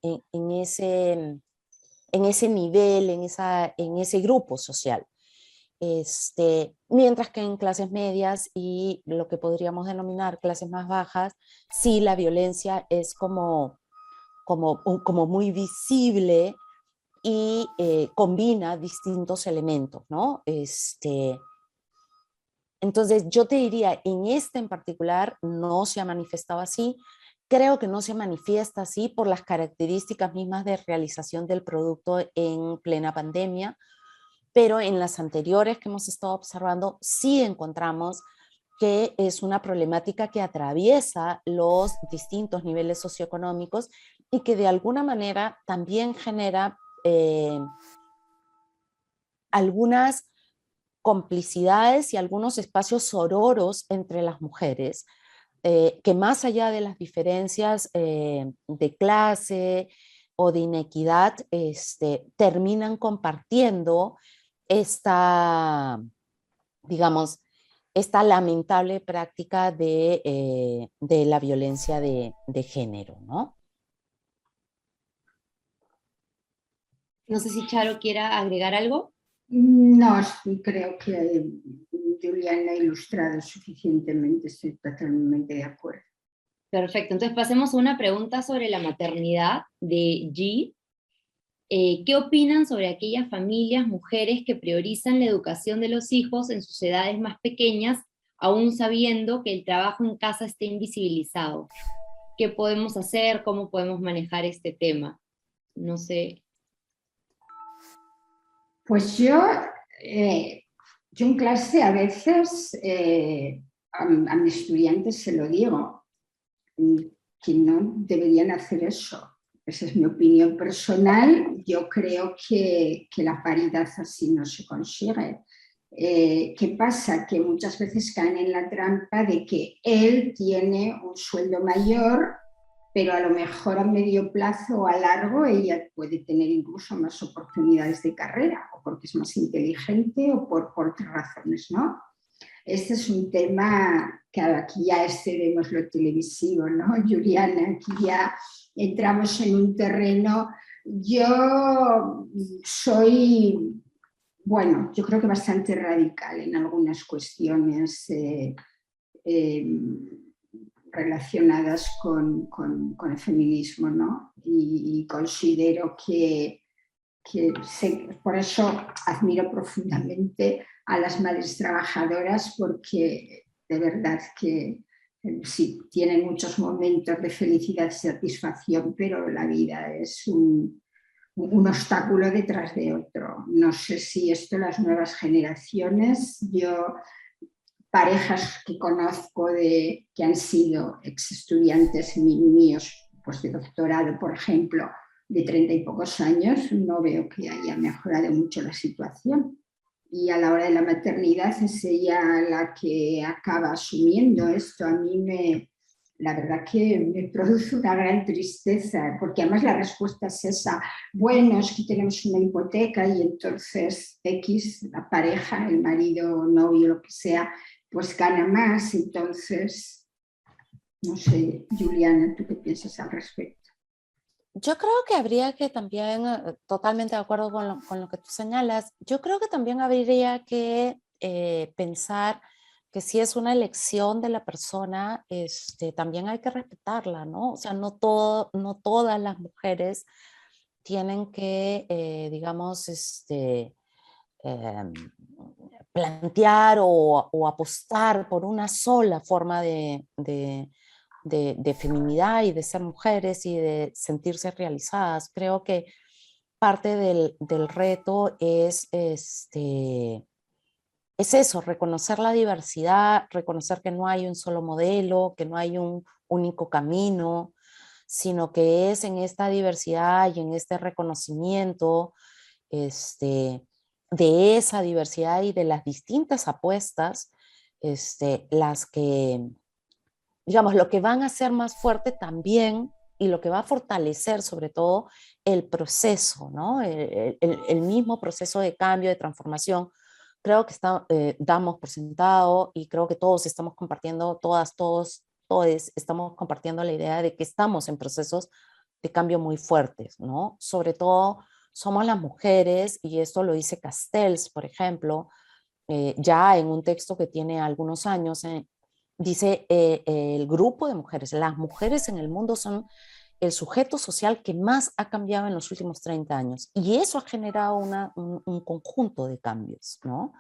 S5: ese nivel, en ese grupo social. Mientras que en clases medias y lo que podríamos denominar clases más bajas, sí la violencia es como muy visible y combina distintos elementos, ¿no? Entonces yo te diría, en en particular no se ha manifestado así. Creo que no se manifiesta así por las características mismas de realización del producto en plena pandemia, pero en las anteriores que hemos estado observando sí encontramos que es una problemática que atraviesa los distintos niveles socioeconómicos y que de alguna manera también genera algunas complicidades y algunos espacios sororos entre las mujeres, que más allá de las diferencias de clase o de inequidad, terminan compartiendo digamos, esta lamentable práctica de la violencia de género, ¿no?
S1: No sé si Charo quiera agregar algo.
S4: No, creo que Juliana ha ilustrado suficientemente, estoy totalmente de acuerdo.
S1: Perfecto, entonces pasemos a una pregunta sobre la maternidad de G. ¿Qué opinan sobre aquellas familias, mujeres que priorizan la educación de los hijos en sus edades más pequeñas, aún sabiendo que el trabajo en casa está invisibilizado? ¿Qué podemos hacer? ¿Cómo podemos manejar este tema? No sé.
S4: Pues yo en clase a veces a mis estudiantes se lo digo, que no deberían hacer eso. Esa es mi opinión personal. Yo creo que la paridad así no se consigue. ¿Qué pasa? Que muchas veces caen en la trampa de que él tiene un sueldo mayor, pero a lo mejor a medio plazo o a largo ella puede tener incluso más oportunidades de carrera, o porque es más inteligente o por otras razones, ¿no? Este es un tema que aquí ya excedemos lo televisivo, ¿no, Juliana? Aquí ya entramos en un terreno. Yo soy, bueno, yo creo que bastante radical en algunas cuestiones relacionadas con el feminismo, ¿no? Y considero que por eso admiro profundamente a las madres trabajadoras, porque de verdad que sí, tienen muchos momentos de felicidad y satisfacción, pero la vida es un obstáculo detrás de otro. No sé si esto las nuevas generaciones, yo parejas que conozco que han sido ex estudiantes míos, pues de doctorado, por ejemplo, de 30 y pocos años, no veo que haya mejorado mucho la situación. Y a la hora de la maternidad es ella la que acaba asumiendo esto. A mí la verdad que me produce una gran tristeza, porque además la respuesta es esa: bueno, es que tenemos una hipoteca y entonces X, la pareja, el marido, novio, lo que sea, pues gana más, entonces No sé, Juliana, ¿tú qué piensas al respecto?
S5: Yo creo que habría que también, totalmente de acuerdo con lo que tú señalas, yo creo que también habría que pensar que si es una elección de la persona, también hay que respetarla, ¿no? O sea, no todas las mujeres tienen que, digamos, em, plantear o apostar por una sola forma de feminidad y de ser mujeres y de sentirse realizadas. Creo que parte del reto es eso, reconocer la diversidad, reconocer que no hay un solo modelo, que no hay un único camino, sino que es en esta diversidad y en este reconocimiento de esa diversidad y de las distintas apuestas, las que, digamos, lo que van a hacer más fuerte también y lo que va a fortalecer sobre todo el proceso, ¿no? El mismo proceso de cambio, de transformación. Creo que damos por sentado y creo que todos estamos compartiendo, todos estamos compartiendo la idea de que estamos en procesos de cambio muy fuertes, ¿no? Sobre todo somos las mujeres, y esto lo dice Castells, por ejemplo, ya en un texto que tiene algunos años, dice el grupo de mujeres, las mujeres en el mundo son el sujeto social que más ha cambiado en los últimos 30 años. Y eso ha generado un conjunto de cambios, ¿no?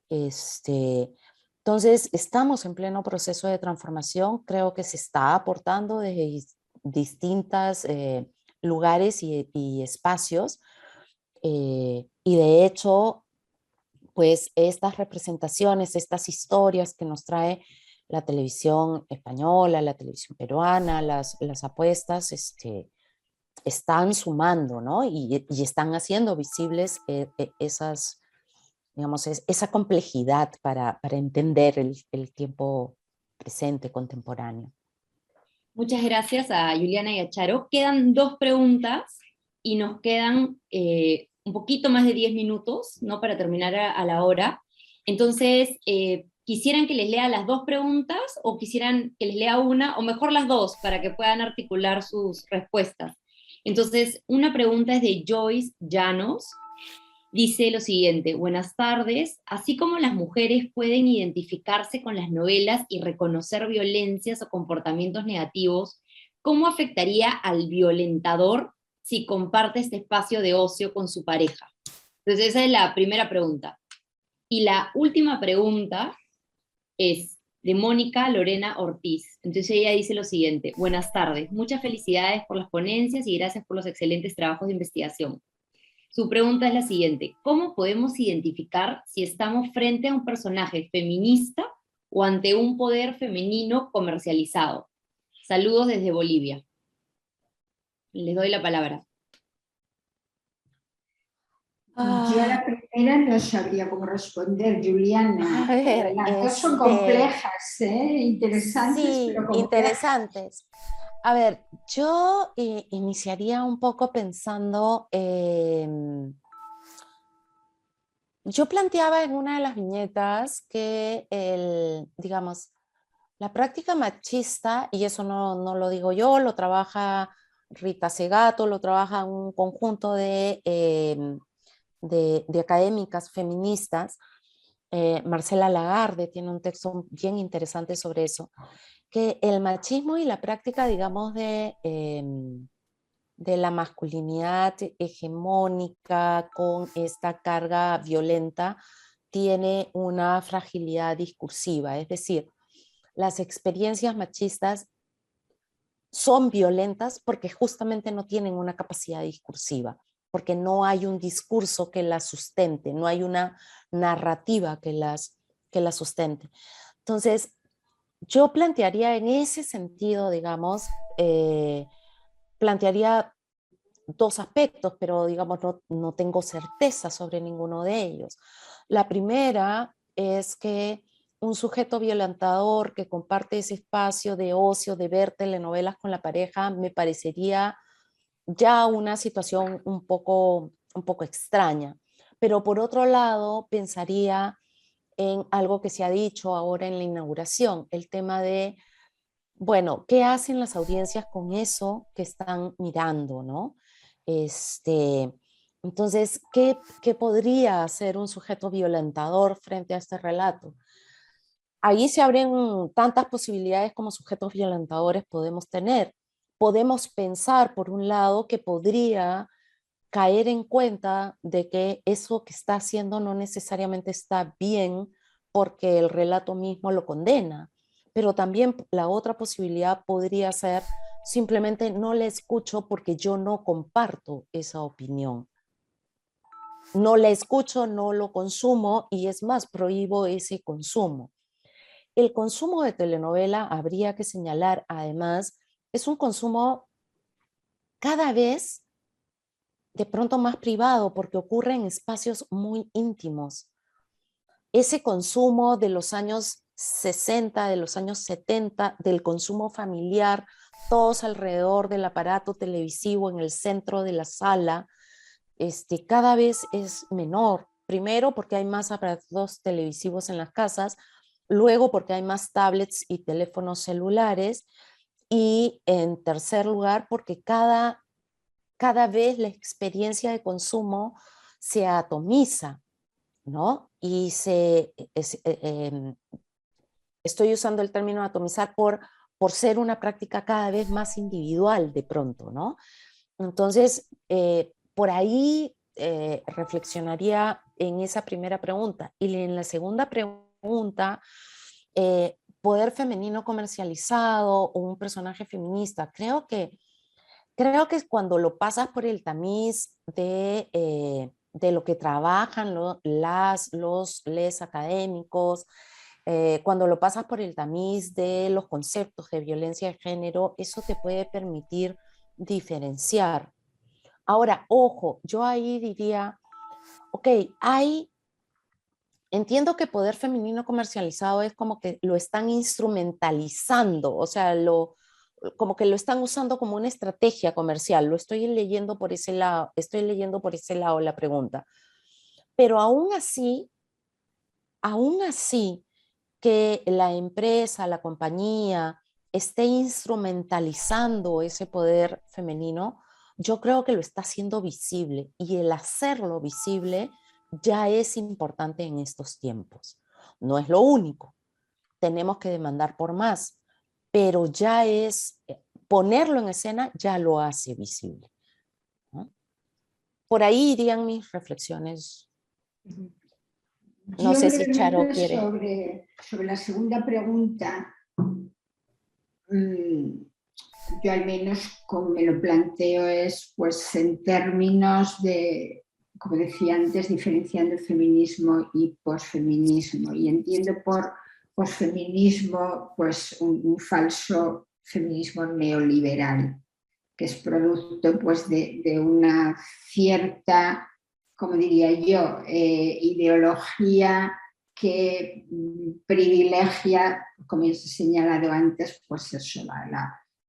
S5: Entonces, estamos en pleno proceso de transformación. Creo que se está aportando desde distintos lugares y espacios. Y de hecho, pues estas representaciones, estas historias que nos trae la televisión española, la televisión peruana, las apuestas, están sumando, ¿no? Y están haciendo visibles esas, digamos, esa complejidad para entender el tiempo presente, contemporáneo.
S1: Muchas gracias a Juliana y a Charo. Quedan 2 preguntas y nos quedan un poquito más de 10 minutos, ¿no? Para terminar a la hora. Entonces, ¿quisieran que les lea las 2 preguntas o quisieran que les lea una, o mejor las 2, para que puedan articular sus respuestas? Entonces, una pregunta es de Joyce Llanos. Dice lo siguiente: buenas tardes. Así como las mujeres pueden identificarse con las novelas y reconocer violencias o comportamientos negativos, ¿cómo afectaría al violentador si comparte este espacio de ocio con su pareja? Entonces esa es la primera pregunta. Y la última pregunta es de Mónica Lorena Ortiz. Entonces ella dice lo siguiente: buenas tardes, muchas felicidades por las ponencias y gracias por los excelentes trabajos de investigación. Su pregunta es la siguiente: ¿cómo podemos identificar si estamos frente a un personaje feminista o ante un poder femenino comercializado? Saludos desde Bolivia. Les doy la palabra.
S4: Yo a la primera no sabría cómo responder, Juliana.
S5: A ver,
S4: Las dos son complejas, interesantes,
S5: sí,
S4: pero complejas.
S5: interesantes. A ver, yo iniciaría un poco pensando, yo planteaba en una de las viñetas que digamos, la práctica machista, y eso no lo digo yo, lo trabaja Rita Segato, lo trabaja un conjunto de académicas feministas. Marcela Lagarde tiene un texto bien interesante sobre eso, que el machismo y la práctica, digamos, de la masculinidad hegemónica con esta carga violenta tiene una fragilidad discursiva, es decir, las experiencias machistas son violentas porque justamente no tienen una capacidad discursiva, porque no hay un discurso que las sustente, no hay una narrativa que las sustente. Entonces, yo plantearía en ese sentido, digamos, plantearía 2 aspectos, pero digamos no tengo certeza sobre ninguno de ellos. La primera es que un sujeto violentador que comparte ese espacio de ocio, de ver telenovelas con la pareja, me parecería ya una situación un poco extraña. Pero por otro lado, pensaría en algo que se ha dicho ahora en la inauguración, el tema de bueno, ¿qué hacen las audiencias con eso que están mirando, no? Entonces, ¿qué podría hacer un sujeto violentador frente a este relato? Ahí se abren tantas posibilidades como sujetos violentadores podemos tener. Podemos pensar, por un lado, que podría caer en cuenta de que eso que está haciendo no necesariamente está bien porque el relato mismo lo condena. Pero también la otra posibilidad podría ser simplemente no le escucho porque yo no comparto esa opinión. No la escucho, no lo consumo y es más, prohíbo ese consumo. El consumo de telenovela, habría que señalar además, es un consumo cada vez de pronto más privado porque ocurre en espacios muy íntimos. Ese consumo de los años 60, de los años 70, del consumo familiar, todos alrededor del aparato televisivo en el centro de la sala, cada vez es menor. Primero porque hay más aparatos televisivos en las casas, luego porque hay más tablets y teléfonos celulares, y en tercer lugar porque cada vez la experiencia de consumo se atomiza, ¿no? Y estoy usando el término atomizar por ser una práctica cada vez más individual de pronto, ¿no? Entonces, por ahí reflexionaría en esa primera pregunta. Y en la segunda pregunta, poder femenino comercializado o un personaje feminista. Creo que cuando lo pasas por el tamiz de lo que trabajan les académicos, cuando lo pasas por el tamiz de los conceptos de violencia de género, eso te puede permitir diferenciar. Ahora, ojo, yo ahí diría, ok, entiendo que poder femenino comercializado es como que lo están instrumentalizando, o sea, como que lo están usando como una estrategia comercial. Lo estoy leyendo por ese lado, la pregunta. Pero aún así que la empresa, la compañía esté instrumentalizando ese poder femenino, yo creo que lo está haciendo visible, y el hacerlo visible ya es importante en estos tiempos. No es lo único, tenemos que demandar por más, pero ya es, ponerlo en escena ya lo hace visible, ¿no? Por ahí irían mis reflexiones. No
S4: Yo
S5: sé si Charo
S4: brevemente
S5: quiere.
S4: sobre la segunda pregunta, yo al menos como me lo planteo es pues en términos de, como decía antes, diferenciando feminismo y posfeminismo, y entiendo por posfeminismo pues un falso feminismo neoliberal que es producto pues de una cierta, como diría yo, ideología que privilegia, como he señalado antes, pues eso,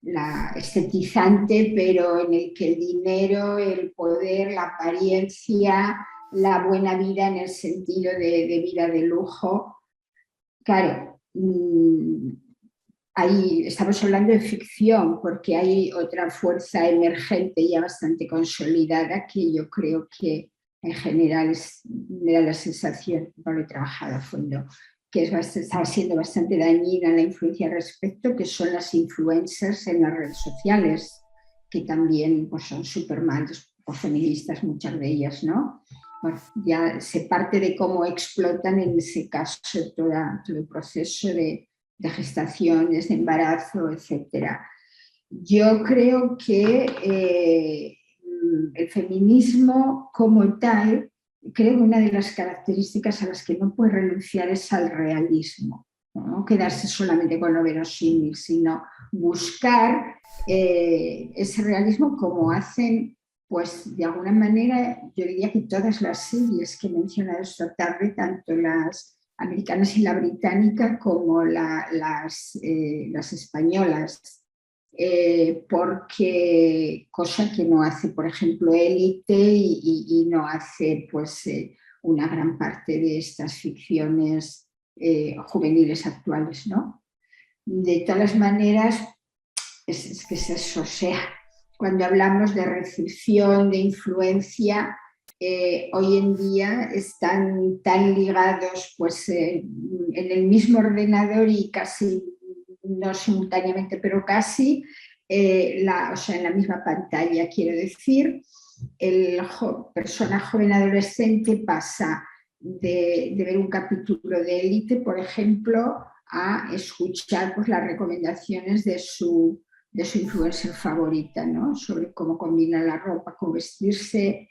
S4: la estetizante, pero en el que el dinero, el poder, la apariencia, la buena vida en el sentido de vida de lujo. Claro, ahí estamos hablando de ficción, porque hay otra fuerza emergente ya bastante consolidada que yo creo que en general me da la sensación, no lo he trabajado a fondo, que está siendo bastante dañina la influencia al respecto, que son las influencers en las redes sociales, que también pues, son súper malas, feministas muchas de ellas, ¿no? Bueno, ya se parte de cómo explotan en ese caso todo el proceso de gestaciones, de embarazo, etc. Yo creo que el feminismo como tal, creo que una de las características a las que no puede renunciar es al realismo, no quedarse solamente con lo verosímil, sino buscar ese realismo como hacen, pues de alguna manera, yo diría que todas las series que he mencionado esta tarde, tanto las americanas y la británica como las españolas, porque cosa que no hace, por ejemplo, Élite y no hace pues, una gran parte de estas ficciones juveniles actuales, ¿no? De todas maneras, es que es eso, o sea, cuando hablamos de recepción, de influencia, hoy en día están tan ligados pues, en el mismo ordenador y casi, no simultáneamente, pero casi, o sea, en la misma pantalla, quiero decir, persona joven adolescente pasa de ver un capítulo de Élite, por ejemplo, a escuchar pues, las recomendaciones de su influencer favorita, ¿no? Sobre cómo combina la ropa, cómo vestirse.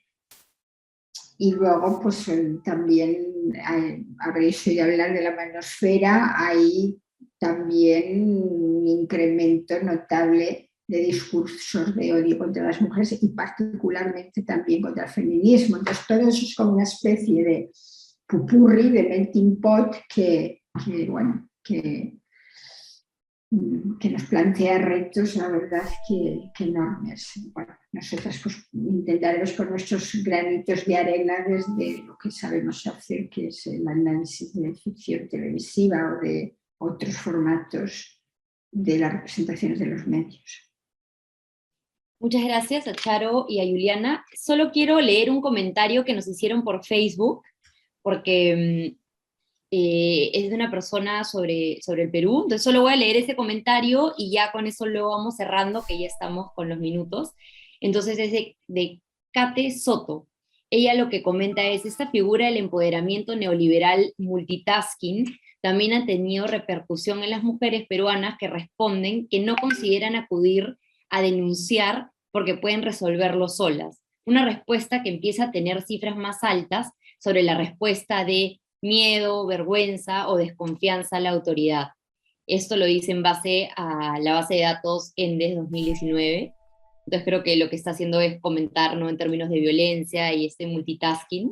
S4: Y luego pues, también habréis oído hablar de la manosfera, hay también un incremento notable de discursos de odio contra las mujeres y particularmente también contra el feminismo. Entonces todo eso es como una especie de pupurri, de melting pot que nos plantea retos, la verdad, que enormes. Bueno, nosotras pues, intentaremos con nuestros granitos de arena desde lo que sabemos hacer, que es el análisis de ficción televisiva o de otros formatos de las representaciones de los medios.
S1: Muchas gracias a Charo y a Juliana. Solo quiero leer un comentario que nos hicieron por Facebook, porque es de una persona sobre el Perú. Entonces solo voy a leer ese comentario y ya con eso lo vamos cerrando, que ya estamos con los minutos. Entonces es de Kate Soto. Ella lo que comenta es: esta figura del empoderamiento neoliberal multitasking también ha tenido repercusión en las mujeres peruanas que responden que no consideran acudir a denunciar porque pueden resolverlo solas. Una respuesta que empieza a tener cifras más altas sobre la respuesta de miedo, vergüenza o desconfianza a la autoridad. Esto lo dice en base a la base de datos ENDES 2019. Entonces creo que lo que está haciendo es comentar, ¿no?, en términos de violencia y este multitasking.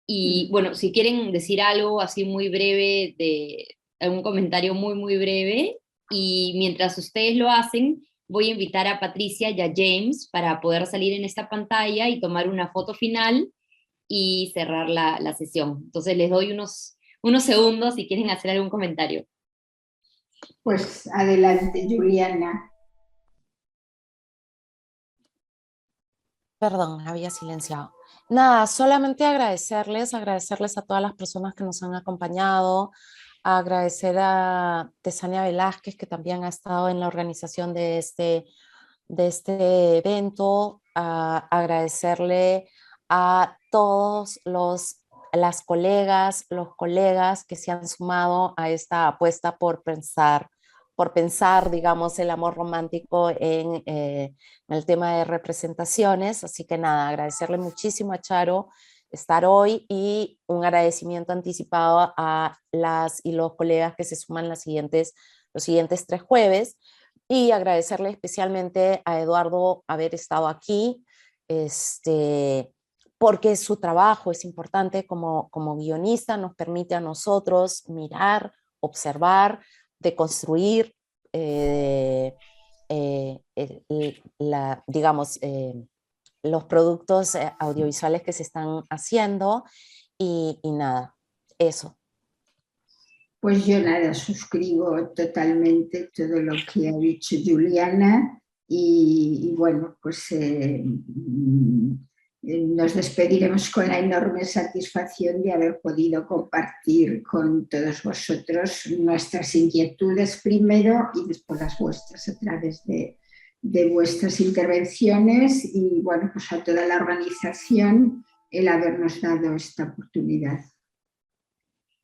S1: Y bueno, si quieren decir algo así muy breve, algún comentario muy, muy breve, y mientras ustedes lo hacen, voy a invitar a Patricia y a James para poder salir en esta pantalla y tomar una foto final y cerrar la sesión. Entonces les doy unos segundos si quieren hacer algún comentario.
S4: Pues adelante, Juliana.
S5: Perdón, había silenciado. Nada, solamente agradecerles a todas las personas que nos han acompañado, agradecer a Tesania Velázquez, que también ha estado en la organización de este evento, agradecerle a todos las colegas, los colegas que se han sumado a esta apuesta por pensar, digamos, el amor romántico en el tema de representaciones. Así que nada, agradecerle muchísimo a Charo estar hoy y un agradecimiento anticipado a las y los colegas que se suman los siguientes 3 jueves, y agradecerle especialmente a Eduardo haber estado aquí, porque su trabajo es importante como guionista, nos permite a nosotros mirar, observar, deconstruir los productos audiovisuales que se están haciendo, y nada, eso.
S4: Pues yo nada, suscribo totalmente todo lo que ha dicho Juliana y bueno, pues nos despediremos con la enorme satisfacción de haber podido compartir con todos vosotros nuestras inquietudes primero y después las vuestras a través de vuestras intervenciones, y bueno, pues a toda la organización el habernos dado esta oportunidad.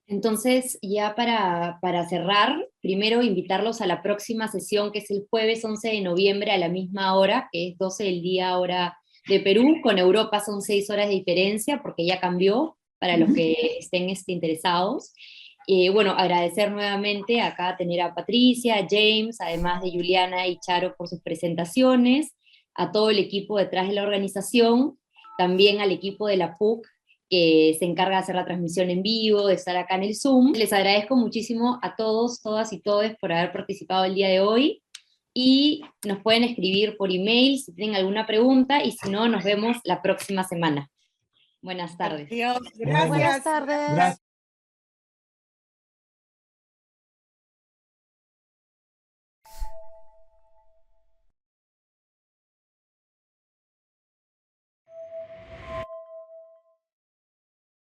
S1: Entonces, ya para cerrar, primero invitarlos a la próxima sesión, que es el jueves 11 de noviembre a la misma hora, que es 12 del día hora de Perú. Con Europa son 6 horas de diferencia, porque ya cambió, para los que estén interesados. Bueno, agradecer nuevamente acá tener a Patricia, a James, además de Juliana y Charo por sus presentaciones, a todo el equipo detrás de la organización, también al equipo de la PUC, que se encarga de hacer la transmisión en vivo, de estar acá en el Zoom. Les agradezco muchísimo a todos, todas y todos por haber participado el día de hoy, y nos pueden escribir por email si tienen alguna pregunta, y si no, nos vemos la próxima semana. Buenas tardes.
S2: Adiós.
S5: Buenas tardes.
S3: Gracias.